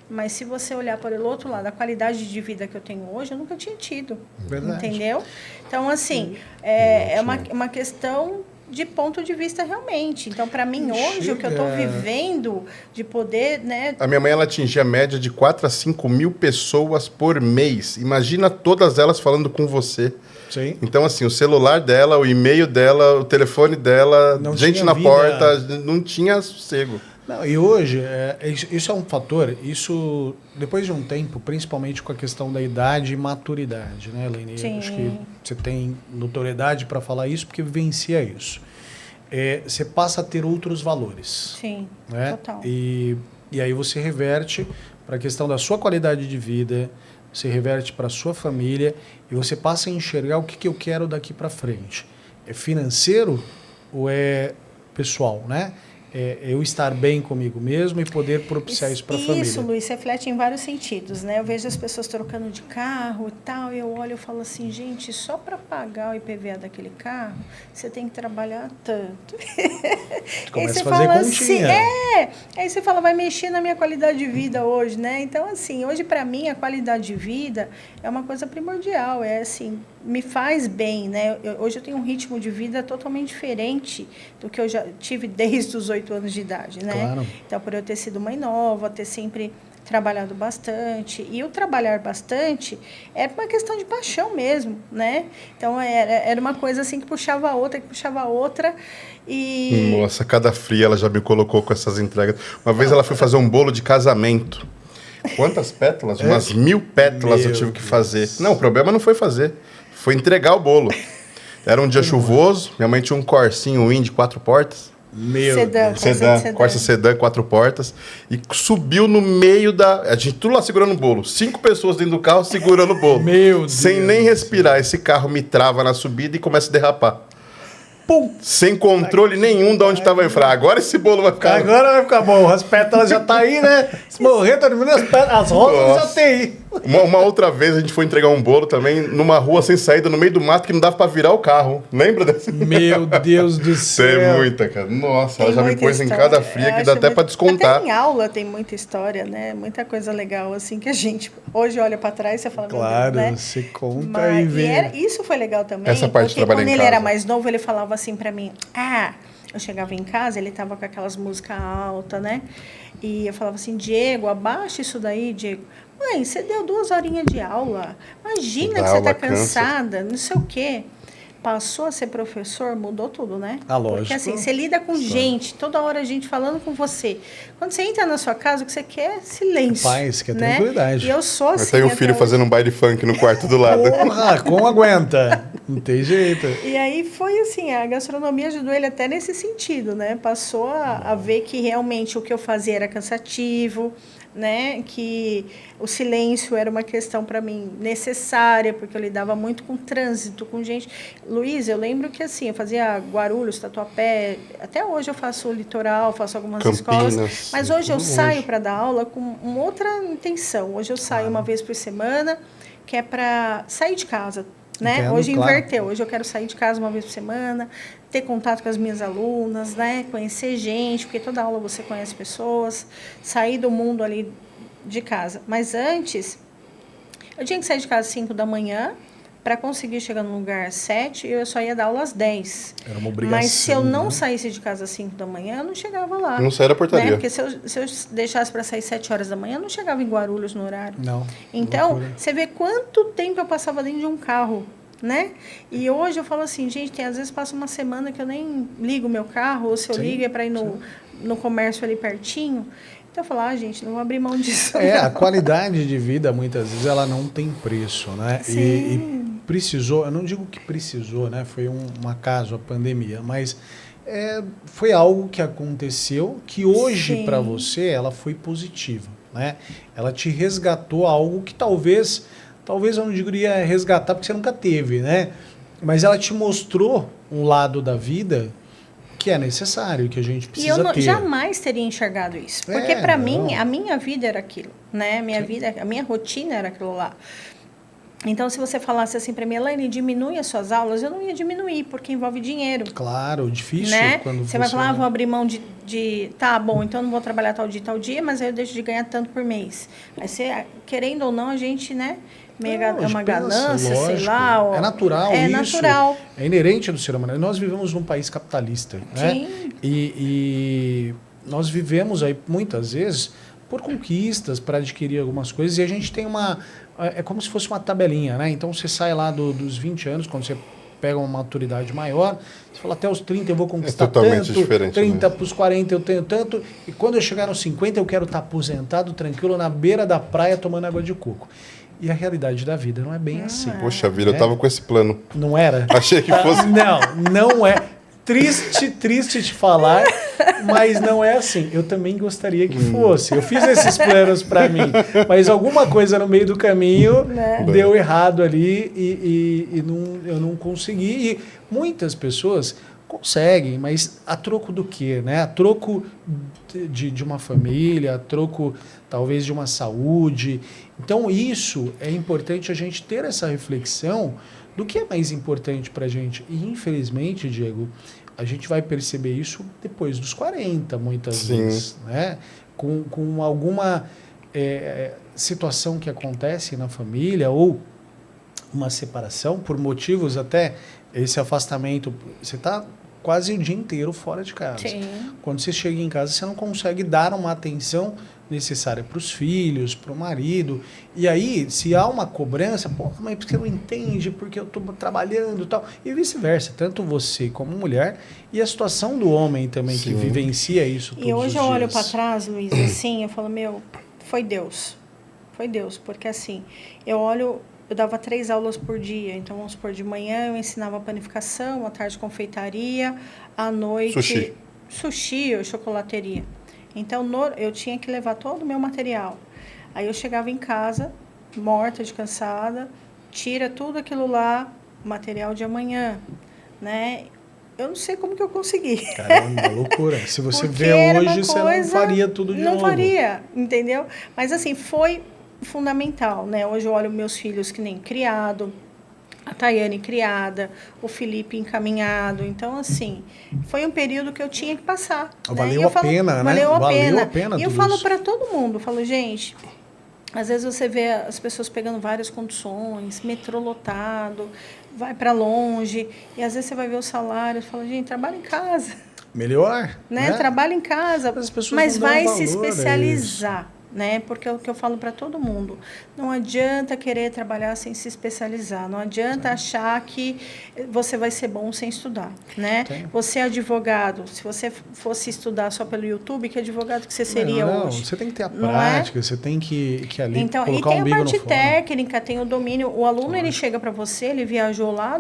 [SPEAKER 3] Mas se você olhar por o outro lado, a qualidade de vida que eu tenho hoje, eu nunca tinha tido. Verdade. Entendeu? Então, assim, é uma questão de ponto de vista realmente. Então, para mim, hoje, o que eu estou vivendo de poder, né?
[SPEAKER 2] A minha mãe, ela atingia a média de 4 a 5 mil pessoas por mês. Imagina todas elas falando com você.
[SPEAKER 1] Sim.
[SPEAKER 2] Então, assim, o celular dela, o e-mail dela, o telefone dela, não gente na vida. Porta, não tinha sossego.
[SPEAKER 1] Não, e hoje, isso é um fator, isso, depois de um tempo, principalmente com a questão da idade e maturidade, né, Elaine?
[SPEAKER 3] Sim.
[SPEAKER 1] Acho que você tem notoriedade para falar isso, porque vivencia isso. Você passa a ter outros valores.
[SPEAKER 3] Sim,
[SPEAKER 1] né?
[SPEAKER 3] Total.
[SPEAKER 1] E aí você reverte para a questão da sua qualidade de vida, você reverte para a sua família e você passa a enxergar o que eu quero daqui para frente. É financeiro ou é pessoal, né? Eu estar bem comigo mesmo e poder propiciar isso para a família.
[SPEAKER 3] Isso, Luiz, reflete em vários sentidos, né? Eu vejo as pessoas trocando de carro e tal, e eu olho e falo assim, gente, só para pagar o IPVA daquele carro, você tem que trabalhar tanto.
[SPEAKER 1] Começa a fazer continha.
[SPEAKER 3] Assim, aí você fala, vai mexer na minha qualidade de vida hoje, né? Então, assim, hoje para mim a qualidade de vida é uma coisa primordial, assim, me faz bem, né? Hoje eu tenho um ritmo de vida totalmente diferente do que eu já tive desde os 8 anos de idade, né?
[SPEAKER 1] Claro.
[SPEAKER 3] Então, por eu ter sido mãe nova, ter sempre trabalhado bastante, e o trabalhar bastante era uma questão de paixão mesmo, né? Então, era uma coisa assim que puxava a outra, e...
[SPEAKER 2] Nossa, cada fria ela já me colocou com essas entregas. Uma vez ela foi fazer um bolo de casamento. Quantas pétalas? Umas 1000 pétalas eu tive que fazer. Não, o problema não foi fazer, foi entregar o bolo. Era um dia chuvoso, minha mãe tinha um Corsinho Wind 4 portas. Sedã, Corsa sedã, 4 portas. E subiu no meio da... A gente tudo lá segurando o bolo. 5 pessoas dentro do carro segurando o bolo.
[SPEAKER 1] Meu Deus.
[SPEAKER 2] Sem nem respirar. Esse carro me trava na subida e começa a derrapar. Pum! Sem controle nenhum de onde estava. Eu falei, agora esse bolo vai ficar...
[SPEAKER 1] Agora vai ficar bom. As pétalas já tá aí, né? Se morrer, termina as pétalas. As rosas já tem aí.
[SPEAKER 2] Uma outra vez a gente foi entregar um bolo também numa rua sem saída, no meio do mato, que não dava pra virar o carro. Lembra dessa?
[SPEAKER 1] Meu Deus do céu.
[SPEAKER 2] Tem muita, cara. Nossa,
[SPEAKER 3] Tem
[SPEAKER 2] ela já me
[SPEAKER 3] muita
[SPEAKER 2] pôs em
[SPEAKER 3] história.
[SPEAKER 2] cada fria
[SPEAKER 3] Eu
[SPEAKER 2] que dá
[SPEAKER 3] acho
[SPEAKER 2] até
[SPEAKER 3] muito-
[SPEAKER 2] pra descontar.
[SPEAKER 3] Até em aula tem muita história, né? Muita coisa legal, assim, que a gente hoje olha pra trás e você fala,
[SPEAKER 1] Claro,
[SPEAKER 3] meu Deus, né?
[SPEAKER 1] você conta
[SPEAKER 3] Mas,
[SPEAKER 1] e
[SPEAKER 3] e
[SPEAKER 1] vê.
[SPEAKER 3] isso foi legal também,
[SPEAKER 2] Essa parte de
[SPEAKER 3] porque
[SPEAKER 2] trabalhar
[SPEAKER 3] quando
[SPEAKER 2] em
[SPEAKER 3] ele era
[SPEAKER 2] casa.
[SPEAKER 3] mais novo, ele falava assim pra mim, eu chegava em casa, ele tava com aquelas músicas altas, né? E eu falava assim, Diego, abaixa isso daí, Diego. Mãe, você deu 2 horinhas de aula. Imagina
[SPEAKER 2] Dá
[SPEAKER 3] que você
[SPEAKER 2] aula,
[SPEAKER 3] tá
[SPEAKER 2] cansa.
[SPEAKER 3] cansada, não sei o quê. Passou a ser professor, mudou tudo, né?
[SPEAKER 1] Ah, lógico.
[SPEAKER 3] Porque assim, você lida com gente, toda hora a gente falando com você. Quando você entra na sua casa, o que você quer é silêncio.
[SPEAKER 1] Paz, quer
[SPEAKER 3] né?
[SPEAKER 1] tranquilidade.
[SPEAKER 3] E eu sou assim.
[SPEAKER 2] Mas tem um
[SPEAKER 3] até
[SPEAKER 2] filho
[SPEAKER 3] hoje.
[SPEAKER 2] fazendo um baile funk no quarto do lado.
[SPEAKER 1] Porra, como aguenta? Não tem jeito.
[SPEAKER 3] E aí foi assim, a gastronomia ajudou ele até nesse sentido, né? Passou a ver que realmente o que eu fazia era cansativo, né? Que o silêncio era uma questão para mim necessária, porque eu lidava muito com trânsito, com gente. Luiz, eu lembro que assim, eu fazia Guarulhos, Tatuapé, até hoje eu faço o litoral, faço algumas
[SPEAKER 2] Campinas,
[SPEAKER 3] escolas, mas hoje eu
[SPEAKER 2] tudo
[SPEAKER 3] saio
[SPEAKER 2] longe.
[SPEAKER 3] para dar aula com uma outra intenção. Hoje eu saio uma vez por semana, que é para sair de casa. Né?
[SPEAKER 1] Entendo,
[SPEAKER 3] Hoje
[SPEAKER 1] claro.
[SPEAKER 3] inverteu. Hoje eu quero sair de casa uma vez por semana, ter contato com as minhas alunas, né? Conhecer gente, porque toda aula você conhece pessoas, sair do mundo ali de casa. Mas antes, eu tinha que sair de casa às 5 da manhã para conseguir chegar no lugar às 7 e eu só ia dar aula às 10.
[SPEAKER 1] Era uma obrigação.
[SPEAKER 3] Mas se eu não
[SPEAKER 1] né?
[SPEAKER 3] saísse de casa às 5 da manhã, eu não chegava lá.
[SPEAKER 2] Não saía da portaria.
[SPEAKER 3] Né? Porque se eu deixasse para sair 7 horas da manhã, eu não chegava em Guarulhos no horário.
[SPEAKER 1] Não.
[SPEAKER 3] Então,
[SPEAKER 1] loucura.
[SPEAKER 3] você vê quanto tempo eu passava dentro de um carro, né? E hoje eu falo assim, gente, às vezes passa uma semana que eu nem ligo o meu carro, ou se eu
[SPEAKER 1] Sim,
[SPEAKER 3] ligo é para ir no comércio ali pertinho. Então eu falo, gente, não vou abrir mão disso.
[SPEAKER 1] É,
[SPEAKER 3] não.
[SPEAKER 1] a qualidade de vida, muitas vezes, ela não tem preço, né? E precisou, eu não digo que precisou, né? Foi um acaso a pandemia, mas foi algo que aconteceu que hoje,
[SPEAKER 3] Sim.
[SPEAKER 1] para você, ela foi positiva, né? Ela te resgatou algo que talvez eu não diria resgatar, porque você nunca teve, né? Mas ela te mostrou um lado da vida que é necessário, que a gente
[SPEAKER 3] E
[SPEAKER 1] precisa
[SPEAKER 3] eu
[SPEAKER 1] ter.
[SPEAKER 3] jamais teria enxergado isso. Porque
[SPEAKER 1] É,
[SPEAKER 3] para
[SPEAKER 1] não.
[SPEAKER 3] mim, a minha vida era aquilo, né?
[SPEAKER 1] Sim.
[SPEAKER 3] A minha rotina era aquilo lá. Então, se você falasse assim para mim, Elaine, diminui as suas aulas, eu não ia diminuir, porque envolve dinheiro.
[SPEAKER 1] Claro, difícil
[SPEAKER 3] Né?
[SPEAKER 1] quando
[SPEAKER 3] Você vai falar, vou abrir mão de... Tá, bom, então eu não vou trabalhar tal dia, mas aí eu deixo de ganhar tanto por mês. Aí você, querendo ou não, a gente, né?
[SPEAKER 1] Não,
[SPEAKER 3] É uma
[SPEAKER 1] pensa,
[SPEAKER 3] ganância, sei
[SPEAKER 1] lógico.
[SPEAKER 3] lá. Ó,
[SPEAKER 1] É natural
[SPEAKER 3] é
[SPEAKER 1] isso.
[SPEAKER 3] natural.
[SPEAKER 1] É inerente do ser humano. Nós vivemos num país capitalista, né?
[SPEAKER 3] Sim.
[SPEAKER 1] E nós vivemos aí, muitas vezes, por conquistas, para adquirir algumas coisas, e a gente tem uma... É como se fosse uma tabelinha, né? Então, você sai lá dos 20 anos, quando você pega uma maturidade maior, você fala, até os 30 eu vou conquistar
[SPEAKER 2] totalmente
[SPEAKER 1] tanto,
[SPEAKER 2] diferente
[SPEAKER 1] 30
[SPEAKER 2] mesmo.
[SPEAKER 1] para os 40 eu tenho tanto, e quando eu chegar nos 50 eu quero estar aposentado, tranquilo, na beira da praia, tomando água de coco. E a realidade da vida não é bem assim.
[SPEAKER 2] Poxa vida, eu tava com esse plano.
[SPEAKER 1] Não era?
[SPEAKER 2] Achei que fosse.
[SPEAKER 1] Não é. Triste te falar, mas não é assim. Eu também gostaria que fosse. Eu fiz esses planos para mim, mas alguma coisa no meio do caminho
[SPEAKER 3] Né?
[SPEAKER 1] deu errado ali e eu não consegui. E muitas pessoas conseguem, mas a troco do quê? Né? A troco de uma família, a troco talvez de uma saúde. Então isso é importante a gente ter essa reflexão do que é mais importante para a gente. E, infelizmente, Diego, a gente vai perceber isso depois dos 40, muitas
[SPEAKER 2] Sim.
[SPEAKER 1] vezes. Né? Com alguma situação que acontece na família ou uma separação, por motivos até esse afastamento. Você está quase o dia inteiro fora de casa.
[SPEAKER 3] Sim.
[SPEAKER 1] Quando você chega em casa, você não consegue dar uma atenção necessária para os filhos, para o marido. E aí, se há uma cobrança, pô, mas porque não entende, porque eu estou trabalhando e tal. E vice-versa, tanto você como mulher, e a situação do homem também, que
[SPEAKER 2] Sim.
[SPEAKER 1] vivencia isso todos
[SPEAKER 3] E hoje
[SPEAKER 1] os
[SPEAKER 3] eu olho
[SPEAKER 1] dias.
[SPEAKER 3] para trás, Luiz, assim, eu falo, meu, foi Deus. Foi Deus, porque assim, eu dava 3 aulas por dia. Então, vamos supor, de manhã eu ensinava panificação, à tarde confeitaria, à noite sushi ou chocolateria. Então, eu tinha que levar todo o meu material. Aí eu chegava em casa, morta de cansada, tira tudo aquilo lá, material de amanhã, né? Eu não sei como que eu consegui.
[SPEAKER 1] Caramba, loucura. Se você
[SPEAKER 3] Porque
[SPEAKER 1] vê
[SPEAKER 3] era uma
[SPEAKER 1] hoje, você não
[SPEAKER 3] coisa-
[SPEAKER 1] faria tudo de
[SPEAKER 3] não
[SPEAKER 1] novo.
[SPEAKER 3] faria, entendeu? Mas assim, foi fundamental, né? Hoje eu olho meus filhos que nem criado, a Tayane criada, o Felipe encaminhado. Então, assim, foi um período que eu tinha que passar.
[SPEAKER 1] Valeu a pena, né?
[SPEAKER 3] Valeu a pena. E eu
[SPEAKER 1] tudo
[SPEAKER 3] falo
[SPEAKER 1] isso.
[SPEAKER 3] para todo mundo, eu falo, gente, às vezes você vê as pessoas pegando várias condições, metrô lotado, vai para longe, e às vezes você vai ver o salário e fala, gente, trabalha em casa.
[SPEAKER 1] Melhor,
[SPEAKER 3] Né? Trabalha em casa, mas
[SPEAKER 1] não dão
[SPEAKER 3] vai
[SPEAKER 1] valor
[SPEAKER 3] se
[SPEAKER 1] a
[SPEAKER 3] especializar. Né? Porque é o que eu falo para todo mundo. Não adianta querer trabalhar sem se especializar. Não adianta achar que você vai ser bom sem estudar. Né? Você é advogado. Se você fosse estudar só pelo YouTube, que advogado que você seria hoje?
[SPEAKER 1] Você tem que ter a prática, você tem que ali
[SPEAKER 3] então,
[SPEAKER 1] colocar
[SPEAKER 3] e tem
[SPEAKER 1] um
[SPEAKER 3] a parte técnica, tem o domínio. O aluno, ele chega para você, ele viajou lá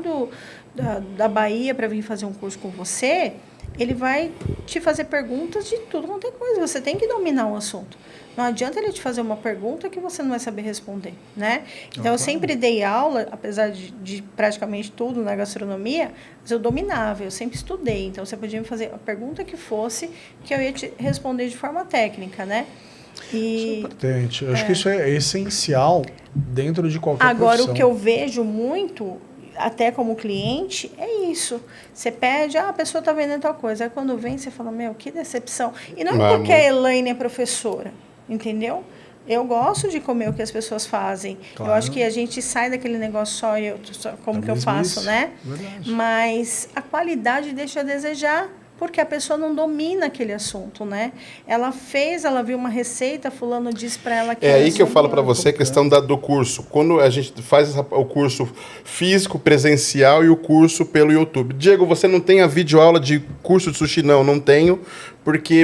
[SPEAKER 3] da Bahia para vir fazer um curso com você, ele vai te fazer perguntas de tudo quanto é coisa. Você tem que dominar o assunto. Não adianta ele te fazer uma pergunta que você não vai saber responder, né? Então, eu sempre dei aula, apesar de praticamente tudo na gastronomia, mas eu dominava, eu sempre estudei. Então, você podia me fazer a pergunta que fosse, que eu ia te responder de forma técnica, né?
[SPEAKER 1] Isso é importante. Eu acho que isso é essencial dentro de qualquer profissão.
[SPEAKER 3] Agora, o que eu vejo muito, até como cliente, é isso. Você pede, a pessoa está vendendo tal coisa. Aí, quando vem, você fala, meu, que decepção. E não é porque a Elaine é professora. Entendeu? Eu gosto de comer o que as pessoas fazem. Claro. Eu acho que a gente sai daquele negócio só como que eu faço, né?
[SPEAKER 1] Verdade.
[SPEAKER 3] Mas a qualidade deixa a desejar, porque a pessoa não domina aquele assunto, né? Ela viu uma receita, fulano disse para ela que...
[SPEAKER 2] É aí que eu falo para você a questão do curso. Quando a gente faz o curso físico, presencial e o curso pelo YouTube. Diego, você não tem a videoaula de curso de sushi? Não tenho. Porque,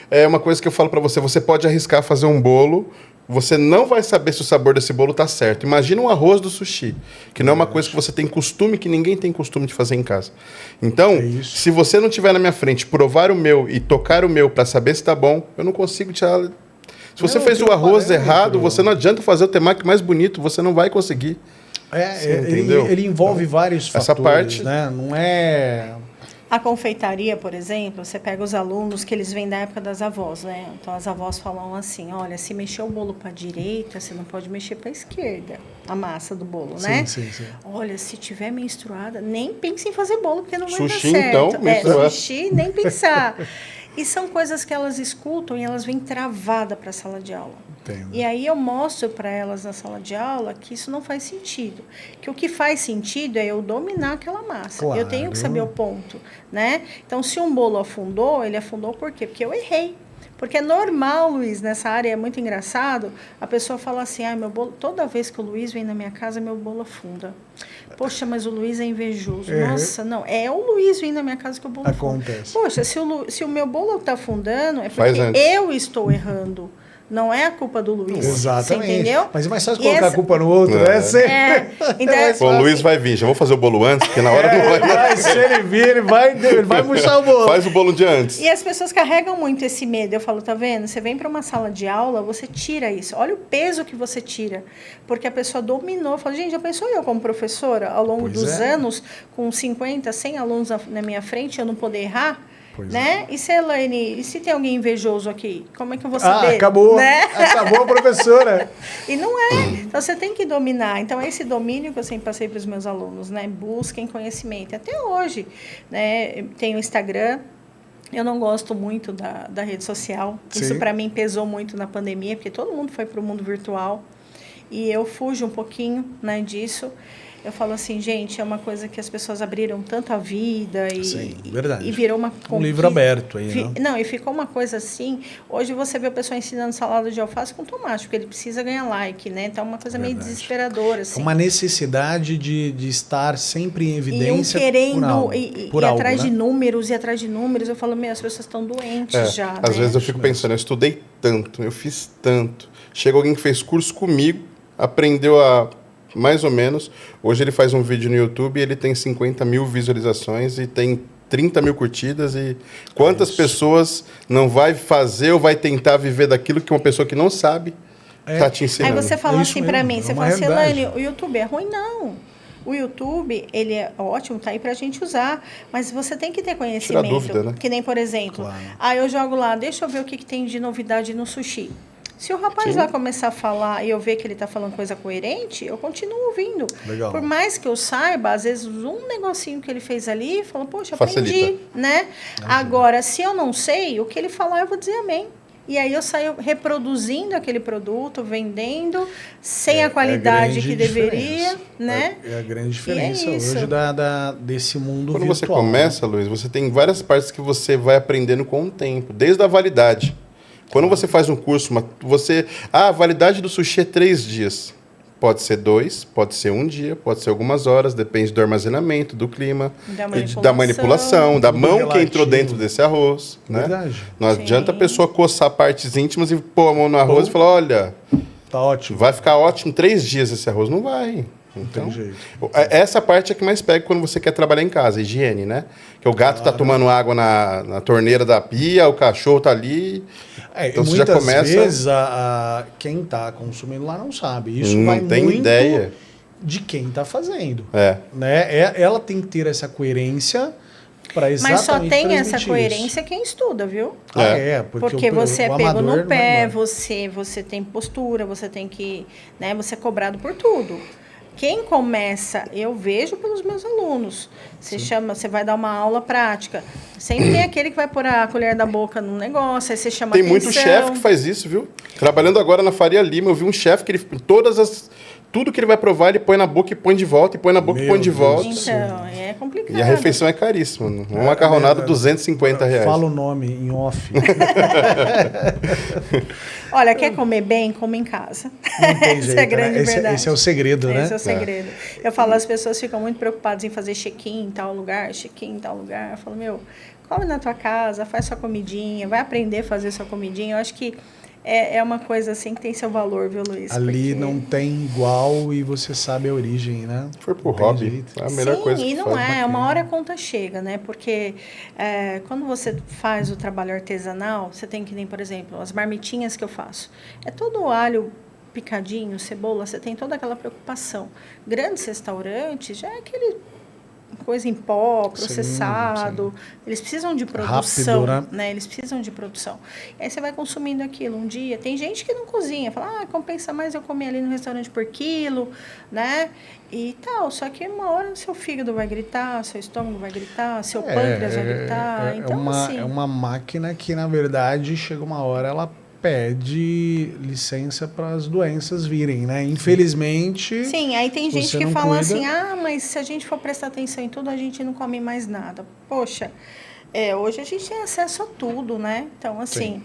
[SPEAKER 2] é uma coisa que eu falo para você. Você pode arriscar fazer um bolo... Você não vai saber se o sabor desse bolo está certo. Imagina um arroz do sushi, que não é uma coisa que você tem costume, que ninguém tem costume de fazer em casa. Então, se você não tiver na minha frente, provar o meu e tocar o meu para saber se está bom, eu não consigo tirar... Se você fez o arroz errado, você não adianta fazer o temaki mais bonito, você não vai conseguir.
[SPEAKER 1] Ele envolve vários fatores,
[SPEAKER 2] essa parte,
[SPEAKER 1] né? Não é...
[SPEAKER 3] A confeitaria, por exemplo, você pega os alunos que eles vêm da época das avós, né? Então, as avós falam assim, olha, se mexer o bolo para a direita, você não pode mexer para a esquerda, a massa do bolo, né?
[SPEAKER 1] Sim.
[SPEAKER 3] Olha, se tiver menstruada, nem pense em fazer bolo, porque não vai
[SPEAKER 2] sushi,
[SPEAKER 3] dar certo.
[SPEAKER 2] Então, menstruada.
[SPEAKER 3] Sushi, nem pensar. E são coisas que elas escutam e elas vêm travada para a sala de aula.
[SPEAKER 1] Entendo.
[SPEAKER 3] E aí eu mostro para elas na sala de aula que isso não faz sentido. Que o que faz sentido é eu dominar aquela massa.
[SPEAKER 1] Claro.
[SPEAKER 3] Eu tenho que saber o ponto, né? Então, se um bolo afundou, ele afundou por quê? Porque eu errei. Porque é normal, Luiz, nessa área, é muito engraçado, a pessoa fala assim, meu bolo, toda vez que o Luiz vem na minha casa, meu bolo afunda. Poxa, mas o Luiz é invejoso. Nossa, não, é o Luiz vindo na minha casa que o bolo
[SPEAKER 1] acontece.
[SPEAKER 3] Afunda. Poxa, se o meu bolo está afundando, é porque eu estou errando. Não é a culpa do Luiz.
[SPEAKER 1] Exatamente.
[SPEAKER 3] Você entendeu?
[SPEAKER 1] Mas é mais fácil colocar a culpa no outro, né?
[SPEAKER 3] Então,
[SPEAKER 2] o Luiz vai vir. Já vou fazer o bolo antes, porque na hora não vai mais.
[SPEAKER 1] Se ele vir, ele vai murchar o bolo.
[SPEAKER 2] Faz o bolo de antes.
[SPEAKER 3] E as pessoas carregam muito esse medo. Eu falo, tá vendo? Você vem para uma sala de aula, você tira isso. Olha o peso que você tira. Porque a pessoa dominou. Fala, gente, já pensou eu como professora, ao longo dos anos, com 50, 100 alunos na minha frente, eu não poder errar? Né? E se Elaine, e se tem alguém invejoso aqui? Como é que eu vou saber?
[SPEAKER 1] Acabou.
[SPEAKER 3] Né?
[SPEAKER 1] Acabou a professora.
[SPEAKER 3] E não é. Então, você tem que dominar. Então, é esse domínio que eu sempre passei para os meus alunos, né? Busquem conhecimento. Até hoje, né? Tem o Instagram. Eu não gosto muito da rede social. Sim. Isso, para mim, pesou muito na pandemia, porque todo mundo foi para o mundo virtual. E eu fujo um pouquinho, né, disso. Eu falo assim, gente, é uma coisa que as pessoas abriram tanto a vida e virou um
[SPEAKER 1] livro aberto aí, né?
[SPEAKER 3] Não, e ficou uma coisa assim. Hoje você vê o pessoal ensinando salada de alface com tomate, porque ele precisa ganhar like, né? Então é uma coisa meio desesperadora, assim.
[SPEAKER 1] Uma necessidade de estar sempre em evidência
[SPEAKER 3] por algo, atrás, né? de atrás de números. Eu falo, as pessoas estão doentes já.
[SPEAKER 2] Às vezes eu fico pensando, eu estudei tanto, eu fiz tanto. Chega alguém que fez curso comigo, aprendeu mais ou menos. Hoje ele faz um vídeo no YouTube e ele tem 50 mil visualizações e tem 30 mil curtidas. E quantas pessoas não vai fazer ou vai tentar viver daquilo que uma pessoa que não sabe está te ensinando?
[SPEAKER 3] Aí você fala assim para mim, você fala assim, Elaine, o YouTube é ruim? Não. O YouTube, ele é ótimo, tá aí pra gente usar, mas você tem que ter conhecimento.
[SPEAKER 2] Tira dúvida, né?
[SPEAKER 3] Que nem, por exemplo, eu jogo lá, deixa eu ver o que tem de novidade no sushi. Se o rapaz vai começar a falar e eu ver que ele está falando coisa coerente, eu continuo ouvindo.
[SPEAKER 1] Legal.
[SPEAKER 3] Por mais que eu saiba, às vezes um negocinho que ele fez ali, falo, poxa,
[SPEAKER 2] Facilita.
[SPEAKER 3] aprendi, né? Agora, se eu não sei, o que ele falar, eu vou dizer amém. E aí eu saio reproduzindo aquele produto, vendendo, sem a qualidade que deveria, né?
[SPEAKER 1] É a grande diferença
[SPEAKER 3] isso.
[SPEAKER 1] hoje desse mundo
[SPEAKER 2] Quando
[SPEAKER 1] virtual.
[SPEAKER 2] você começa, Luiz, você tem várias partes que você vai aprendendo com o tempo, desde a validade. Quando você faz um curso, a validade do sushi é 3 dias. Pode ser 2, pode ser 1 dia, pode ser algumas horas, depende do armazenamento, do clima, da manipulação, da
[SPEAKER 1] Tudo
[SPEAKER 2] mão que
[SPEAKER 1] relativo.
[SPEAKER 2] entrou dentro desse arroz. Né?
[SPEAKER 1] Verdade.
[SPEAKER 2] Não
[SPEAKER 3] Sim.
[SPEAKER 2] adianta a pessoa coçar partes íntimas e pôr a mão no arroz e falar, olha,
[SPEAKER 1] Tá ótimo.
[SPEAKER 2] vai ficar ótimo 3 dias esse arroz. Não vai. Então,
[SPEAKER 1] tem jeito.
[SPEAKER 2] essa parte é que mais pega quando você quer trabalhar em casa, a higiene, né? Que o gato tá tomando água na torneira da pia, o cachorro tá ali. Então você já
[SPEAKER 1] muitas
[SPEAKER 2] começa...
[SPEAKER 1] vezes quem está consumindo lá não sabe. Isso
[SPEAKER 2] Não
[SPEAKER 1] vai
[SPEAKER 2] tem
[SPEAKER 1] muito
[SPEAKER 2] ideia.
[SPEAKER 1] de quem está fazendo.
[SPEAKER 2] É.
[SPEAKER 1] Né? Ela tem que ter essa coerência para exatamente
[SPEAKER 3] Mas só tem
[SPEAKER 1] transmitir
[SPEAKER 3] essa
[SPEAKER 1] isso.
[SPEAKER 3] coerência quem estuda, viu?
[SPEAKER 1] Porque
[SPEAKER 3] você é
[SPEAKER 1] o
[SPEAKER 3] pego
[SPEAKER 1] amador
[SPEAKER 3] no pé,
[SPEAKER 1] não vai.
[SPEAKER 3] você tem postura, você tem que, né, você é cobrado por tudo. Quem começa, eu vejo pelos meus alunos. Você vai dar uma aula prática. Sempre tem aquele que vai pôr a colher da boca no negócio, aí você chama
[SPEAKER 2] Tem
[SPEAKER 3] atenção.
[SPEAKER 2] muito chefe que faz isso, viu? Trabalhando agora na Faria Lima, eu vi um chefe que tudo que ele vai provar, ele põe na boca e põe de volta, e põe na boca e
[SPEAKER 1] Meu
[SPEAKER 2] põe de
[SPEAKER 1] Deus
[SPEAKER 2] volta.
[SPEAKER 3] Então, é complicado.
[SPEAKER 2] E a refeição é caríssima. Uma macarronada, R$250.
[SPEAKER 1] Fala o nome em off.
[SPEAKER 3] Olha, quer comer bem? Come em casa.
[SPEAKER 1] Não tem
[SPEAKER 3] Essa
[SPEAKER 1] jeito,
[SPEAKER 3] é a grande
[SPEAKER 1] né?
[SPEAKER 3] verdade.
[SPEAKER 1] Esse é o segredo, né?
[SPEAKER 3] Esse é o segredo. Eu falo, as pessoas ficam muito preocupadas em fazer check-in em tal lugar, check-in em tal lugar. Eu falo, come na tua casa, faz sua comidinha, vai aprender a fazer sua comidinha. Eu acho que é uma coisa assim que tem seu valor, viu, Luiz?
[SPEAKER 1] Ali
[SPEAKER 3] Porque...
[SPEAKER 1] não tem igual e você sabe a origem, né?
[SPEAKER 2] Se for pro
[SPEAKER 1] Não tem
[SPEAKER 2] hobby,
[SPEAKER 1] jeito.
[SPEAKER 2] é a melhor
[SPEAKER 3] Sim,
[SPEAKER 2] coisa que
[SPEAKER 3] e não
[SPEAKER 2] faz.
[SPEAKER 3] é. Uma hora a conta chega, né? Porque quando você faz o trabalho artesanal, você tem que nem, por exemplo, as marmitinhas que eu faço. É todo alho picadinho, cebola, você tem toda aquela preocupação. Grandes restaurantes, já é aquele coisa em pó, processado.
[SPEAKER 1] Sim.
[SPEAKER 3] Eles precisam de produção,
[SPEAKER 1] Rápido,
[SPEAKER 3] né? Eles precisam de produção. E aí você vai consumindo aquilo um dia. Tem gente que não cozinha, fala, compensa mais eu comer ali no restaurante por quilo, né? E tal. Só que uma hora seu fígado vai gritar, seu estômago vai gritar, seu pâncreas vai gritar. Então, assim...
[SPEAKER 1] É uma máquina que, na verdade, chega uma hora, ela pede licença para as doenças virem, né? Infelizmente.
[SPEAKER 3] Sim, aí tem gente que
[SPEAKER 1] não
[SPEAKER 3] fala
[SPEAKER 1] cuida...
[SPEAKER 3] assim, mas se a gente for prestar atenção em tudo, a gente não come mais nada. Poxa, hoje a gente tem acesso a tudo, né? Então, assim,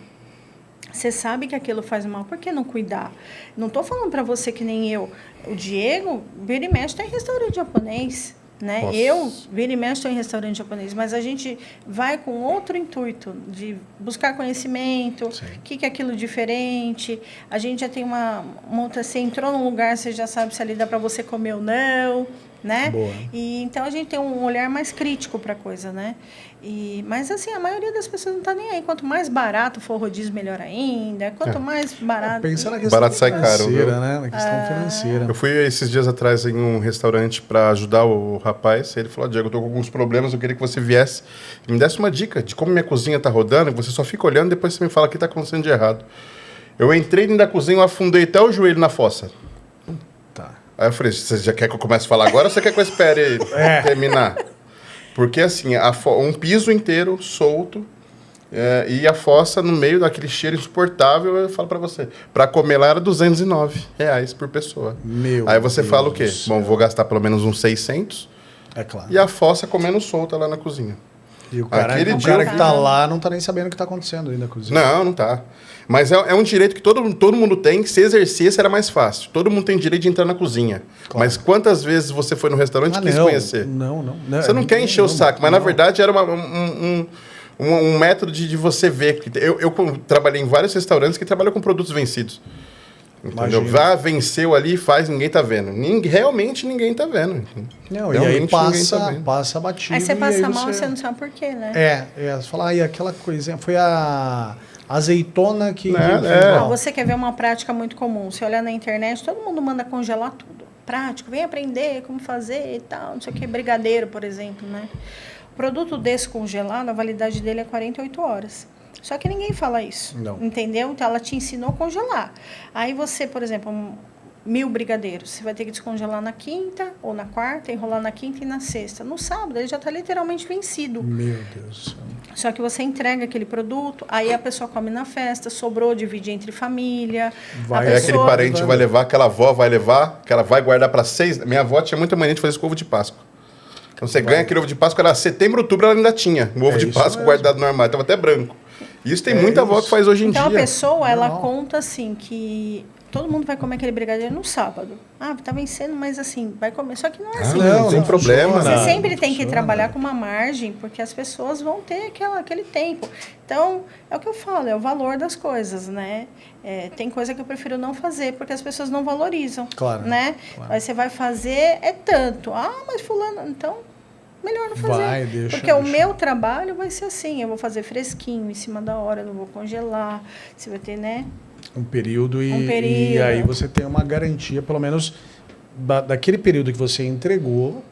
[SPEAKER 3] você sabe que aquilo faz mal, por que não cuidar? Não estou falando para você que nem eu. O Diego, vira e mexe, tá em restaurante japonês. Né?
[SPEAKER 2] Nossa.
[SPEAKER 3] Eu, vira e mexe, estou em restaurante japonês, mas a gente vai com outro intuito, de buscar conhecimento, o que é aquilo diferente. A gente já tem uma outra, você entrou num lugar, você já sabe se ali dá para você comer ou não, né?
[SPEAKER 1] Boa.
[SPEAKER 3] E então a gente tem um olhar mais crítico para a coisa, né? Mas assim, a maioria das pessoas não está nem aí. Quanto mais barato for o rodízio, melhor ainda. Quanto mais barato...
[SPEAKER 1] Pensa na questão
[SPEAKER 2] Barato sai caro,
[SPEAKER 1] financeira,
[SPEAKER 2] viu?
[SPEAKER 1] né? Na questão financeira.
[SPEAKER 2] Eu fui esses dias atrás em um restaurante para ajudar o rapaz. Ele falou, Diego, eu tô com alguns problemas, eu queria que você viesse e me desse uma dica de como minha cozinha tá rodando. Você só fica olhando, depois você me fala o que tá acontecendo de errado. Eu entrei dentro da cozinha, eu afundei até o joelho na fossa.
[SPEAKER 1] Tá.
[SPEAKER 2] Aí eu falei, você já quer que eu comece a falar agora ou você quer que eu espere terminar? Porque assim, um piso inteiro solto e a fossa no meio daquele cheiro insuportável, eu falo pra você. Pra comer lá era R$209 por pessoa. Aí você
[SPEAKER 1] Deus
[SPEAKER 2] fala o quê?
[SPEAKER 1] do céu.
[SPEAKER 2] Bom, vou gastar pelo menos uns 600
[SPEAKER 1] É claro.
[SPEAKER 2] e a fossa comendo solta lá na cozinha.
[SPEAKER 1] E o cara,
[SPEAKER 2] Aquele
[SPEAKER 1] o
[SPEAKER 2] dia
[SPEAKER 1] cara
[SPEAKER 2] eu
[SPEAKER 1] que
[SPEAKER 2] vi-
[SPEAKER 1] tá lá não tá nem sabendo o que tá acontecendo aí na cozinha.
[SPEAKER 2] Não tá. Mas é um direito que todo mundo tem, que se exercesse era mais fácil. Todo mundo tem direito de entrar na cozinha.
[SPEAKER 1] Claro.
[SPEAKER 2] Mas quantas vezes você foi no restaurante e quis conhecer?
[SPEAKER 1] Não.
[SPEAKER 2] Você não quer encher o saco, mas na verdade era um método de você ver. Eu trabalhei em vários restaurantes que trabalham com produtos vencidos. Entendeu?
[SPEAKER 1] Imagina.
[SPEAKER 2] Venceu ali, faz, ninguém tá vendo. Realmente ninguém tá vendo.
[SPEAKER 1] Não, e aí
[SPEAKER 2] Realmente ninguém tá vendo.
[SPEAKER 1] passa batido.
[SPEAKER 3] Aí você
[SPEAKER 1] e
[SPEAKER 3] passa mal e você não sabe por quê, né?
[SPEAKER 1] Você fala, e aquela coisinha, foi a azeitona que
[SPEAKER 2] Né,
[SPEAKER 1] fez
[SPEAKER 2] é.
[SPEAKER 1] mal.
[SPEAKER 3] Você quer ver uma prática muito comum. Você olha na internet, todo mundo manda congelar tudo. Prático, vem aprender como fazer e tal, não sei o que, brigadeiro, por exemplo, né? O produto desse congelado, a validade dele é 48 horas. Só que ninguém fala isso,
[SPEAKER 1] Não.
[SPEAKER 3] entendeu? Então, ela te ensinou a congelar. Aí você, por exemplo, 1000 brigadeiros, você vai ter que descongelar na quinta ou na quarta, enrolar na quinta e na sexta. No sábado, ele já está literalmente vencido.
[SPEAKER 1] Meu Deus do céu.
[SPEAKER 3] Só que você entrega aquele produto, aí a pessoa come na festa, sobrou, divide entre família.
[SPEAKER 1] Vai.
[SPEAKER 3] a
[SPEAKER 2] Aí aquele
[SPEAKER 3] pessoa...
[SPEAKER 2] parente vai levar, aquela avó vai levar, que ela vai guardar para 6. Minha avó tinha muita mania de fazer isso com ovo de Páscoa. Então você ganha aquele ovo de Páscoa, era setembro, outubro, ela ainda tinha o ovo de
[SPEAKER 1] isso
[SPEAKER 2] Páscoa
[SPEAKER 1] mesmo.
[SPEAKER 2] guardado no armário, estava até branco. Isso tem muita avó que faz hoje em
[SPEAKER 3] Então
[SPEAKER 2] dia.
[SPEAKER 3] a pessoa, ela
[SPEAKER 1] Normal.
[SPEAKER 3] conta assim que todo mundo vai comer aquele brigadeiro no sábado. Ah, tá vencendo, mas assim, vai comer. Só que não é assim.
[SPEAKER 2] não tem problema.
[SPEAKER 1] funciona.
[SPEAKER 3] Você sempre tem que
[SPEAKER 1] Funciona.
[SPEAKER 3] trabalhar com uma margem, porque as pessoas vão ter aquele tempo. Então, é o que eu falo, é o valor das coisas, né? Tem coisa que eu prefiro não fazer, porque as pessoas não valorizam,
[SPEAKER 1] Claro,
[SPEAKER 3] né?
[SPEAKER 1] claro.
[SPEAKER 3] Aí você vai fazer, é tanto. Ah, mas fulano... Então, melhor não fazer.
[SPEAKER 1] Vai, deixa,
[SPEAKER 3] porque o
[SPEAKER 1] deixa.
[SPEAKER 3] meu trabalho vai ser assim, eu vou fazer fresquinho, em cima da hora, eu não vou congelar. Você vai ter, né?
[SPEAKER 1] Um período e,
[SPEAKER 3] Um período.
[SPEAKER 1] e aí você tem uma garantia, pelo menos daquele período que você entregou,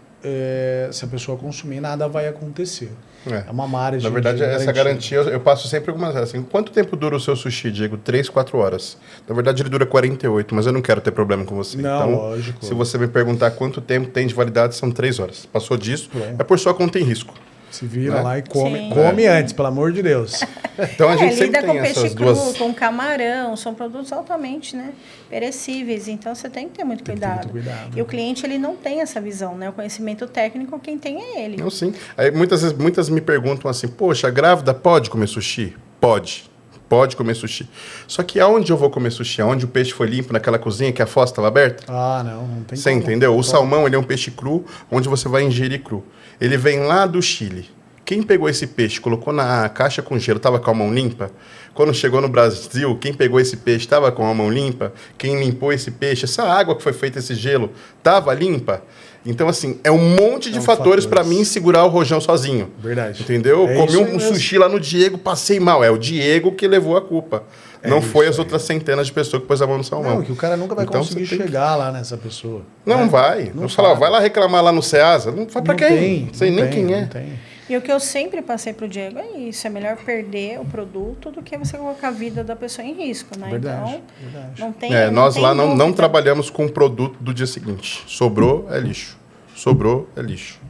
[SPEAKER 1] se a pessoa consumir, nada vai acontecer. É uma margem.
[SPEAKER 2] Na verdade,
[SPEAKER 1] de
[SPEAKER 2] essa garantia, eu passo sempre algumas assim. Quanto tempo dura o seu sushi, Diego? 3, 4 horas. Na verdade, ele dura 48, mas eu não quero ter problema com você.
[SPEAKER 1] Não,
[SPEAKER 2] então,
[SPEAKER 1] lógico.
[SPEAKER 2] se você me perguntar quanto tempo tem de validade, são 3 horas. Passou disso,
[SPEAKER 1] Pronto.
[SPEAKER 2] é por sua conta em risco.
[SPEAKER 1] Se vira
[SPEAKER 2] Né?
[SPEAKER 1] lá e come.
[SPEAKER 3] Sim.
[SPEAKER 1] Come antes, pelo amor de Deus.
[SPEAKER 2] Então a gente sempre
[SPEAKER 3] lida
[SPEAKER 2] tem
[SPEAKER 3] com peixe
[SPEAKER 2] essas
[SPEAKER 3] cru,
[SPEAKER 2] duas...
[SPEAKER 3] com camarão, são produtos altamente, né, perecíveis, então você tem que ter muito
[SPEAKER 1] Tem que ter
[SPEAKER 3] cuidado.
[SPEAKER 1] muito cuidado.
[SPEAKER 3] E o cliente, ele não tem essa visão, né, o conhecimento técnico, quem tem é ele.
[SPEAKER 2] Não, sim. Aí muitas me perguntam assim, poxa, a grávida pode comer sushi? Pode. Pode comer sushi. Só que aonde eu vou comer sushi? Aonde o peixe foi limpo, naquela cozinha que a fossa estava aberta?
[SPEAKER 1] Ah, não tem
[SPEAKER 2] Você
[SPEAKER 1] como.
[SPEAKER 2] entendeu? O salmão, ele é um peixe cru, onde você vai ingerir cru. Ele vem lá do Chile. Quem pegou esse peixe, colocou na caixa com gelo, estava com a mão limpa? Quando chegou no Brasil, quem pegou esse peixe estava com a mão limpa? Quem limpou esse peixe, essa água que foi feita esse gelo, estava limpa? Então, assim, é um monte de
[SPEAKER 1] São
[SPEAKER 2] fatores para
[SPEAKER 1] fatores.
[SPEAKER 2] mim segurar o rojão sozinho.
[SPEAKER 1] Verdade.
[SPEAKER 2] Entendeu?
[SPEAKER 1] É
[SPEAKER 2] Comi
[SPEAKER 1] isso aí
[SPEAKER 2] um
[SPEAKER 1] mesmo.
[SPEAKER 2] sushi lá no Diego, passei mal. É o Diego que levou a culpa.
[SPEAKER 1] É
[SPEAKER 2] Não foi
[SPEAKER 1] isso
[SPEAKER 2] as
[SPEAKER 1] aí.
[SPEAKER 2] outras centenas de pessoas que pôs a mão no salmão.
[SPEAKER 1] Não, que o cara nunca vai
[SPEAKER 2] Então,
[SPEAKER 1] conseguir
[SPEAKER 2] você tem que-
[SPEAKER 1] chegar lá nessa pessoa.
[SPEAKER 2] Não
[SPEAKER 1] né?
[SPEAKER 2] vai.
[SPEAKER 1] Não
[SPEAKER 2] Não fala,
[SPEAKER 1] sabe.
[SPEAKER 2] vai lá reclamar lá no Ceasa. Não vai pra
[SPEAKER 1] Não
[SPEAKER 2] quem?
[SPEAKER 1] tem,
[SPEAKER 2] Não sei
[SPEAKER 1] não
[SPEAKER 2] nem
[SPEAKER 1] tem,
[SPEAKER 2] quem é.
[SPEAKER 1] não tem.
[SPEAKER 3] E o que eu sempre passei pro Diego é isso, é melhor perder o produto do que você colocar a vida da pessoa em risco, né?
[SPEAKER 1] Verdade,
[SPEAKER 3] Então,
[SPEAKER 1] verdade.
[SPEAKER 3] não tem
[SPEAKER 2] Nós
[SPEAKER 3] tem
[SPEAKER 2] lá não
[SPEAKER 3] dúvida.
[SPEAKER 2] trabalhamos com o produto do dia seguinte. Sobrou, é lixo. Sobrou, é lixo.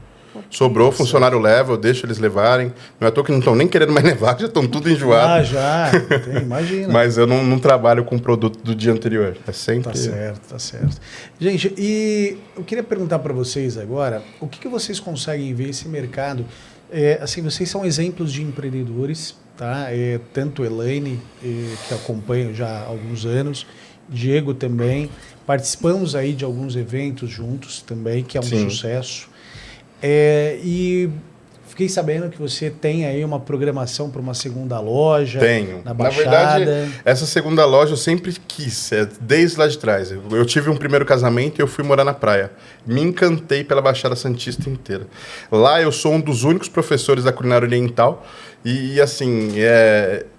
[SPEAKER 2] Sobrou, funcionário leva, eu deixo eles levarem. Não é à toa que não estão nem querendo mais levar, que já estão tudo enjoados.
[SPEAKER 1] Já. Tem, imagina.
[SPEAKER 2] Mas eu não trabalho com o produto do dia anterior. É sempre...
[SPEAKER 1] Tá certo, tá certo. Gente, e eu queria perguntar para vocês agora, o que vocês conseguem ver esse mercado? Assim, vocês são exemplos de empreendedores, tá? Tanto Elaine, que acompanho já há alguns anos, Diego também. Participamos aí de alguns eventos juntos também, que é um
[SPEAKER 2] Sim.
[SPEAKER 1] sucesso. E fiquei sabendo que você tem aí uma programação para uma segunda loja.
[SPEAKER 2] Tenho.
[SPEAKER 1] Na
[SPEAKER 2] Na verdade,
[SPEAKER 1] Baixada.
[SPEAKER 2] essa segunda loja eu sempre quis, desde lá de trás. Eu tive um primeiro casamento e eu fui morar na praia. Me encantei pela Baixada Santista inteira. Lá eu sou um dos únicos professores da culinária oriental e assim,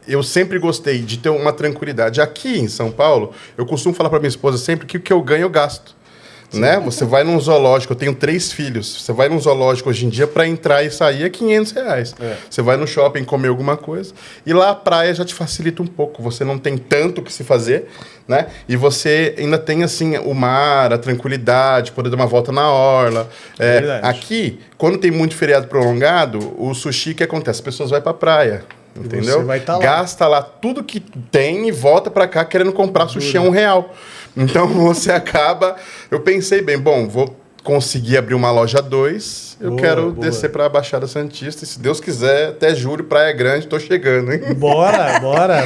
[SPEAKER 2] eu sempre gostei de ter uma tranquilidade. Aqui em São Paulo, eu costumo falar para minha esposa sempre que o que eu ganho, eu gasto. Né? Você vai num zoológico, eu tenho 3 filhos. Você vai num zoológico hoje em dia, para entrar e sair é R$500. Você vai no shopping comer alguma coisa. E lá a praia já te facilita um pouco. Você não tem tanto o que se fazer, né? E você ainda tem assim o mar, a tranquilidade, poder dar uma volta na orla.
[SPEAKER 1] Verdade.
[SPEAKER 2] Aqui, quando tem muito feriado prolongado, o sushi, o que acontece? As pessoas vão para a praia. Entendeu?
[SPEAKER 1] você vai tá lá.
[SPEAKER 2] Gasta lá tudo que tem e volta para cá querendo comprar sushi a R$1. Então você acaba. Eu pensei bem, bom, vou conseguir abrir uma loja 2. Eu
[SPEAKER 1] Boa,
[SPEAKER 2] quero
[SPEAKER 1] boa.
[SPEAKER 2] descer para a Baixada Santista. E se Deus quiser, até julho, Praia Grande, tô chegando, hein?
[SPEAKER 1] Bora.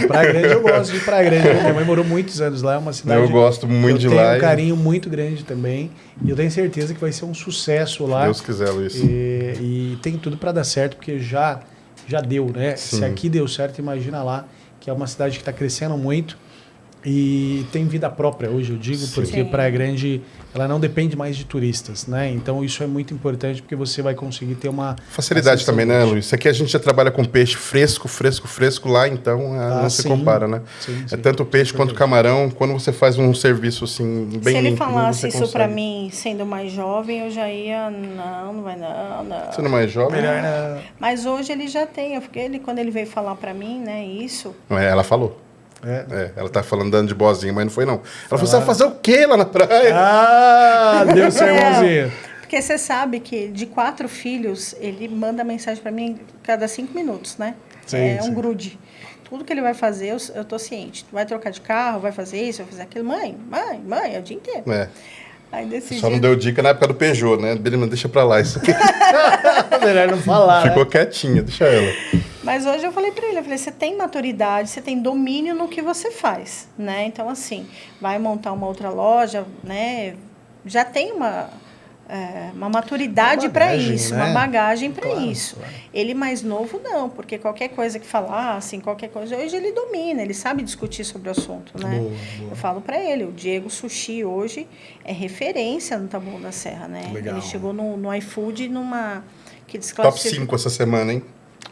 [SPEAKER 1] Praia Grande, eu gosto de Praia Grande. Minha mãe morou muitos anos lá, é uma cidade...
[SPEAKER 2] Eu gosto muito de lá.
[SPEAKER 1] Eu tenho um
[SPEAKER 2] e
[SPEAKER 1] carinho muito grande também. E eu tenho certeza que vai ser um sucesso lá.
[SPEAKER 2] Se Deus quiser, Luiz.
[SPEAKER 1] E tem tudo para dar certo, porque já deu, né?
[SPEAKER 2] Sim.
[SPEAKER 1] Se aqui deu certo, imagina lá, que é uma cidade que está crescendo muito. E tem vida própria hoje, eu digo, porque
[SPEAKER 3] Sim.
[SPEAKER 1] Praia Grande ela não depende mais de turistas, né? Então isso é muito importante porque você vai conseguir ter uma
[SPEAKER 2] Facilidade também, né, Luiz? Isso aqui a gente já trabalha com peixe fresco lá, então não se
[SPEAKER 1] sim.
[SPEAKER 2] compara, né?
[SPEAKER 1] Sim,
[SPEAKER 2] É tanto peixe quanto camarão. Quando você faz um serviço assim, bem
[SPEAKER 3] Se ele
[SPEAKER 2] limpo,
[SPEAKER 3] falasse
[SPEAKER 2] você
[SPEAKER 3] isso
[SPEAKER 2] consegue.
[SPEAKER 3] pra mim, sendo mais jovem, eu já ia, não vai não.
[SPEAKER 2] Sendo mais jovem,
[SPEAKER 1] Melhor na...
[SPEAKER 3] Mas hoje ele já tem, porque quando ele veio falar pra mim, né, isso,
[SPEAKER 2] ela falou.
[SPEAKER 1] É.
[SPEAKER 2] Ela tá falando dando de boazinha, mas não foi não. Ela falou, você vai fazer o quê lá na praia?
[SPEAKER 1] Ah, deu seu irmãozinho.
[SPEAKER 3] porque você sabe que de 4 filhos, ele manda mensagem pra mim cada 5 minutos, né?
[SPEAKER 1] Sim,
[SPEAKER 3] é
[SPEAKER 1] sim.
[SPEAKER 3] um grude. Tudo que ele vai fazer, eu tô ciente. Vai trocar de carro, vai fazer isso, vai fazer aquilo. Mãe, é o dia inteiro. Aí desse
[SPEAKER 2] Só não deu dica na época do Peugeot, né? Beleza, deixa pra lá isso aqui.
[SPEAKER 1] Melhor não falar.
[SPEAKER 2] Ficou
[SPEAKER 1] Né?
[SPEAKER 2] quietinha, deixa ela.
[SPEAKER 3] Mas hoje eu falei pra ele, você tem maturidade, você tem domínio no que você faz, né? Então, assim, vai montar uma outra loja, né? Já tem uma maturidade
[SPEAKER 1] Uma
[SPEAKER 3] para
[SPEAKER 1] bagagem,
[SPEAKER 3] isso,
[SPEAKER 1] né?
[SPEAKER 3] uma bagagem para
[SPEAKER 1] Claro,
[SPEAKER 3] isso.
[SPEAKER 1] claro.
[SPEAKER 3] Ele mais novo não, porque qualquer coisa que falar, assim, qualquer coisa, hoje ele domina, ele sabe discutir sobre o assunto, né?
[SPEAKER 1] Boa.
[SPEAKER 3] Eu falo para ele, o Diego Sushi hoje é referência no Taboão da Serra, né?
[SPEAKER 1] Legal.
[SPEAKER 3] Ele chegou no iFood que
[SPEAKER 2] Top
[SPEAKER 3] desclassificou.
[SPEAKER 2] 5 essa semana, hein?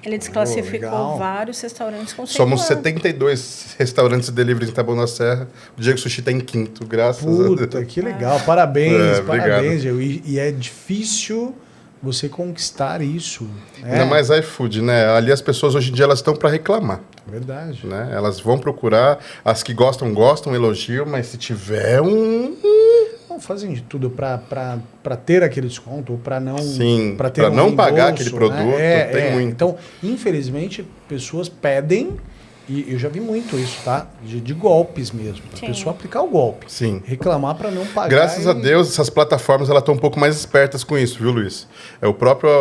[SPEAKER 3] Ele desclassificou
[SPEAKER 1] legal.
[SPEAKER 3] vários restaurantes com
[SPEAKER 2] Somos
[SPEAKER 3] 5 anos.
[SPEAKER 2] 72 restaurantes de delivery em Taboão da Serra. O Diego Sushi tá em 5º, graças a Deus.
[SPEAKER 1] Puta, que legal. Parabéns,
[SPEAKER 2] obrigado.
[SPEAKER 1] parabéns. E é difícil você conquistar isso.
[SPEAKER 2] Ainda mais iFood, né? Ali as pessoas hoje em dia elas estão para reclamar,
[SPEAKER 1] Verdade.
[SPEAKER 2] né? Elas vão procurar, as que gostam, elogiam, mas se tiver
[SPEAKER 1] Não, fazem de tudo para ter aquele desconto ou para não
[SPEAKER 2] Sim,
[SPEAKER 1] pra ter
[SPEAKER 2] pra
[SPEAKER 1] um
[SPEAKER 2] não pagar
[SPEAKER 1] reembolso,
[SPEAKER 2] aquele produto,
[SPEAKER 1] né?
[SPEAKER 2] tem muito.
[SPEAKER 1] Então, infelizmente, pessoas pedem, e eu já vi muito isso, tá? De golpes mesmo. A
[SPEAKER 3] Sim.
[SPEAKER 1] pessoa aplicar o golpe.
[SPEAKER 2] Sim.
[SPEAKER 1] Reclamar para não pagar.
[SPEAKER 2] Graças a Deus, essas plataformas elas estão um pouco mais espertas com isso, viu, Luiz? O próprio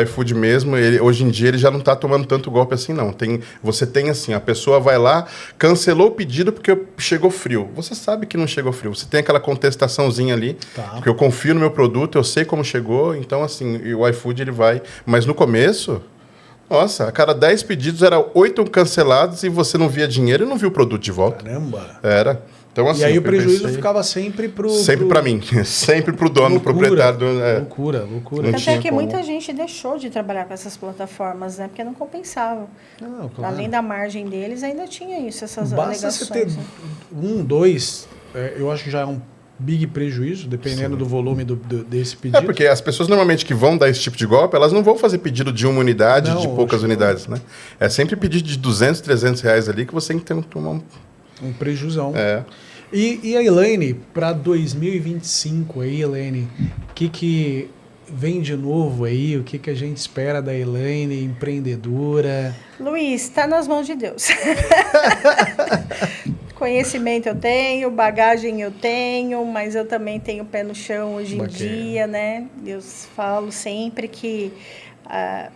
[SPEAKER 2] iFood mesmo, hoje em dia ele já não está tomando tanto golpe assim, não. Você tem assim, a pessoa vai lá, cancelou o pedido porque chegou frio. Você sabe que não chegou frio. Você tem aquela contestaçãozinha ali,
[SPEAKER 1] Tá.
[SPEAKER 2] porque eu confio no meu produto, eu sei como chegou, então assim, o iFood ele vai. Mas no começo, nossa, a cada 10 pedidos era 8 cancelados e você não via dinheiro e não viu o produto de volta.
[SPEAKER 1] Caramba.
[SPEAKER 2] Era. Então, assim,
[SPEAKER 1] E aí o
[SPEAKER 2] eu
[SPEAKER 1] prejuízo
[SPEAKER 2] pensei-
[SPEAKER 1] ficava sempre pro...
[SPEAKER 2] Sempre para mim, sempre pro dono, pro proprietário.
[SPEAKER 1] Loucura.
[SPEAKER 2] Não
[SPEAKER 3] Tanto
[SPEAKER 2] tinha
[SPEAKER 3] é que
[SPEAKER 2] como.
[SPEAKER 3] muita gente deixou de trabalhar com essas plataformas, né? Porque não compensava.
[SPEAKER 1] Não, claro.
[SPEAKER 3] Além da margem deles, ainda tinha isso, essas
[SPEAKER 1] Basta
[SPEAKER 3] alegações.
[SPEAKER 1] você ter
[SPEAKER 3] né?
[SPEAKER 1] 1, 2, eu acho que já é um big prejuízo, dependendo do volume desse pedido.
[SPEAKER 2] É porque as pessoas normalmente que vão dar esse tipo de golpe, elas não vão fazer pedido de uma unidade,
[SPEAKER 1] Não,
[SPEAKER 2] de poucas
[SPEAKER 1] acho que
[SPEAKER 2] unidades, né? É sempre pedido de 200, 300 reais ali que você tem que tomar
[SPEAKER 1] Um prejuzão.
[SPEAKER 2] É.
[SPEAKER 1] E a Elaine, para 2025 aí, Elaine, o que vem de novo aí? O que a gente espera da Elaine, empreendedora?
[SPEAKER 3] Luiz, está nas mãos de Deus. Conhecimento eu tenho, bagagem eu tenho, mas eu também tenho pé no chão hoje em
[SPEAKER 1] Bacana.
[SPEAKER 3] dia, né? Eu falo sempre que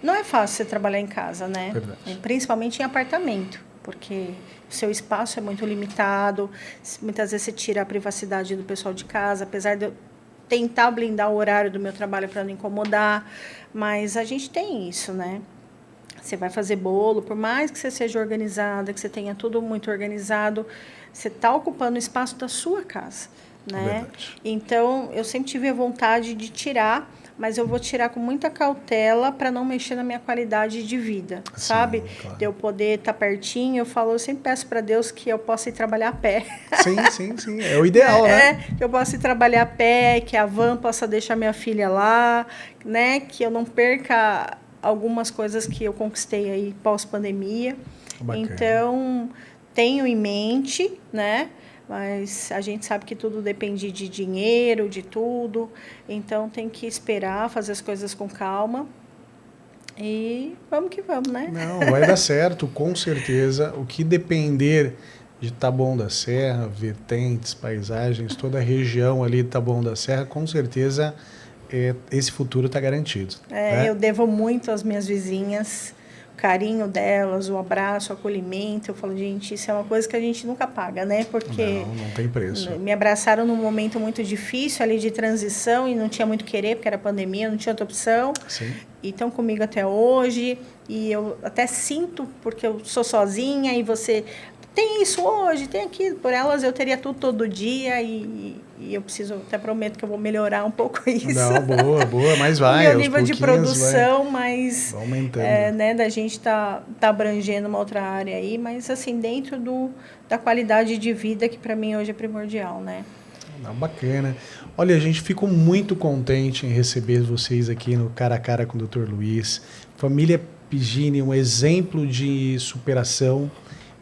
[SPEAKER 3] não é fácil você trabalhar em casa, né?
[SPEAKER 1] Verdade.
[SPEAKER 3] Principalmente em apartamento, porque o seu espaço é muito limitado, muitas vezes você tira a privacidade do pessoal de casa, apesar de eu tentar blindar o horário do meu trabalho para não incomodar, mas a gente tem isso, né? Você vai fazer bolo, por mais que você seja organizada, que você tenha tudo muito organizado, você está ocupando o espaço da sua casa, né?
[SPEAKER 1] Verdade.
[SPEAKER 3] Então, eu sempre tive a vontade de tirar, mas eu vou tirar com muita cautela para não mexer na minha qualidade de vida,
[SPEAKER 1] Sim,
[SPEAKER 3] sabe?
[SPEAKER 1] claro.
[SPEAKER 3] De eu poder estar pertinho, eu sempre peço para Deus que eu possa ir trabalhar a pé.
[SPEAKER 1] Sim. É o ideal, né?
[SPEAKER 3] Que eu possa ir trabalhar a pé, que a van possa deixar minha filha lá, né? Que eu não perca algumas coisas que eu conquistei aí pós-pandemia.
[SPEAKER 1] Bacana.
[SPEAKER 3] Então, tenho em mente, né? Mas a gente sabe que tudo depende de dinheiro, de tudo. Então, tem que esperar, fazer as coisas com calma. E vamos que vamos, né?
[SPEAKER 1] Não, vai dar certo, com certeza. O que depender de Taboão da Serra, vertentes, paisagens, toda a região ali de Taboão da Serra, com certeza esse futuro está garantido. Né?
[SPEAKER 3] Eu devo muito às minhas vizinhas, o carinho delas, o abraço, o acolhimento. Eu falo, gente, isso é uma coisa que a gente nunca paga, né? Porque
[SPEAKER 1] Não tem preço.
[SPEAKER 3] me abraçaram num momento muito difícil ali de transição e não tinha muito querer, porque era pandemia, não tinha outra opção.
[SPEAKER 1] Sim.
[SPEAKER 3] E estão comigo até hoje. E eu até sinto, porque eu sou sozinha e você tem isso hoje, tem aquilo. Por elas eu teria tudo todo dia e eu preciso, até prometo que eu vou melhorar um pouco isso.
[SPEAKER 1] Não, boa, mas vai.
[SPEAKER 3] O meu nível de produção, mas
[SPEAKER 1] aumentando.
[SPEAKER 3] Né, da gente tá abrangendo uma outra área aí, mas assim, dentro da qualidade de vida que para mim hoje é primordial, né?
[SPEAKER 1] Não, bacana. Olha, a gente ficou muito contente em receber vocês aqui no Cara a Cara com o Dr. Luiz. Família Pigini, um exemplo de superação,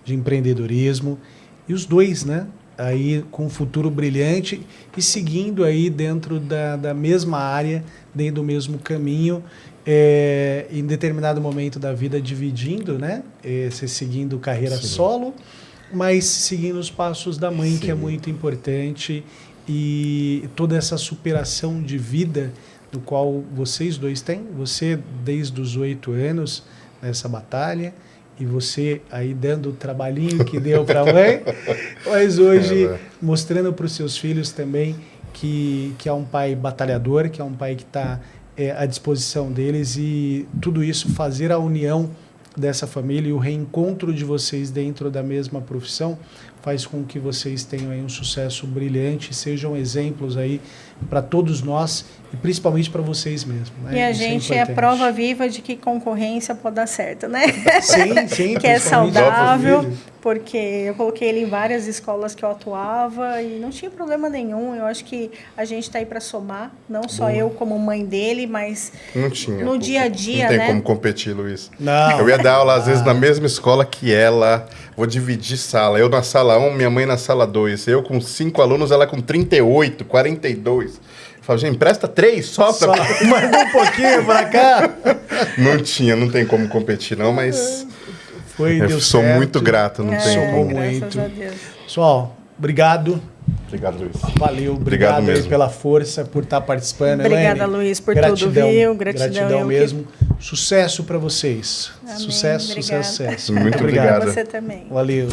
[SPEAKER 1] de empreendedorismo. E os dois, né? Aí com um futuro brilhante e seguindo aí dentro da mesma área, dentro do mesmo caminho, em determinado momento da vida dividindo, né? Você seguindo carreira solo, mas seguindo os passos da mãe, que é muito importante, e toda essa superação de vida do qual vocês dois têm, você desde os 8 anos nessa batalha, e você aí dando o trabalhinho que deu para a mãe, mas hoje mostrando para os seus filhos também que é um pai batalhador, que é um pai que está à disposição deles, e tudo isso fazer a união dessa família e o reencontro de vocês dentro da mesma profissão faz com que vocês tenham aí um sucesso brilhante, sejam exemplos aí para todos nós e principalmente para vocês mesmos. Né?
[SPEAKER 3] E a gente é prova viva de que concorrência pode dar certo, né?
[SPEAKER 1] Sim.
[SPEAKER 3] Que é saudável, porque eu coloquei ele em várias escolas que eu atuava e não tinha problema nenhum. Eu acho que a gente está aí para somar, não só eu como mãe dele, mas no dia a dia,
[SPEAKER 2] né? Não tem como competir, Luiz.
[SPEAKER 1] Não.
[SPEAKER 2] Eu ia dar aula, às vezes, na mesma escola que ela. Vou dividir sala. Eu na sala 1, minha mãe na sala 2. Eu com 5 alunos, ela com 38, 42. Eu falo, gente, empresta 3 só pra...
[SPEAKER 1] Manda um pouquinho pra cá.
[SPEAKER 2] Não tem como competir, não, mas...
[SPEAKER 1] Deu
[SPEAKER 2] sou
[SPEAKER 1] certo.
[SPEAKER 2] Muito grato, não tem como.
[SPEAKER 3] Graças a Deus.
[SPEAKER 1] Pessoal, obrigado.
[SPEAKER 2] Obrigado, Luiz.
[SPEAKER 1] Valeu, obrigado mesmo pela força, por estar participando.
[SPEAKER 3] Obrigada,
[SPEAKER 1] Helene.
[SPEAKER 3] Luiz, por tudo, viu?
[SPEAKER 1] Gratidão mesmo. Sucesso para vocês.
[SPEAKER 3] Amém.
[SPEAKER 1] Sucesso.
[SPEAKER 2] Muito obrigado.
[SPEAKER 3] Você também.
[SPEAKER 1] Valeu.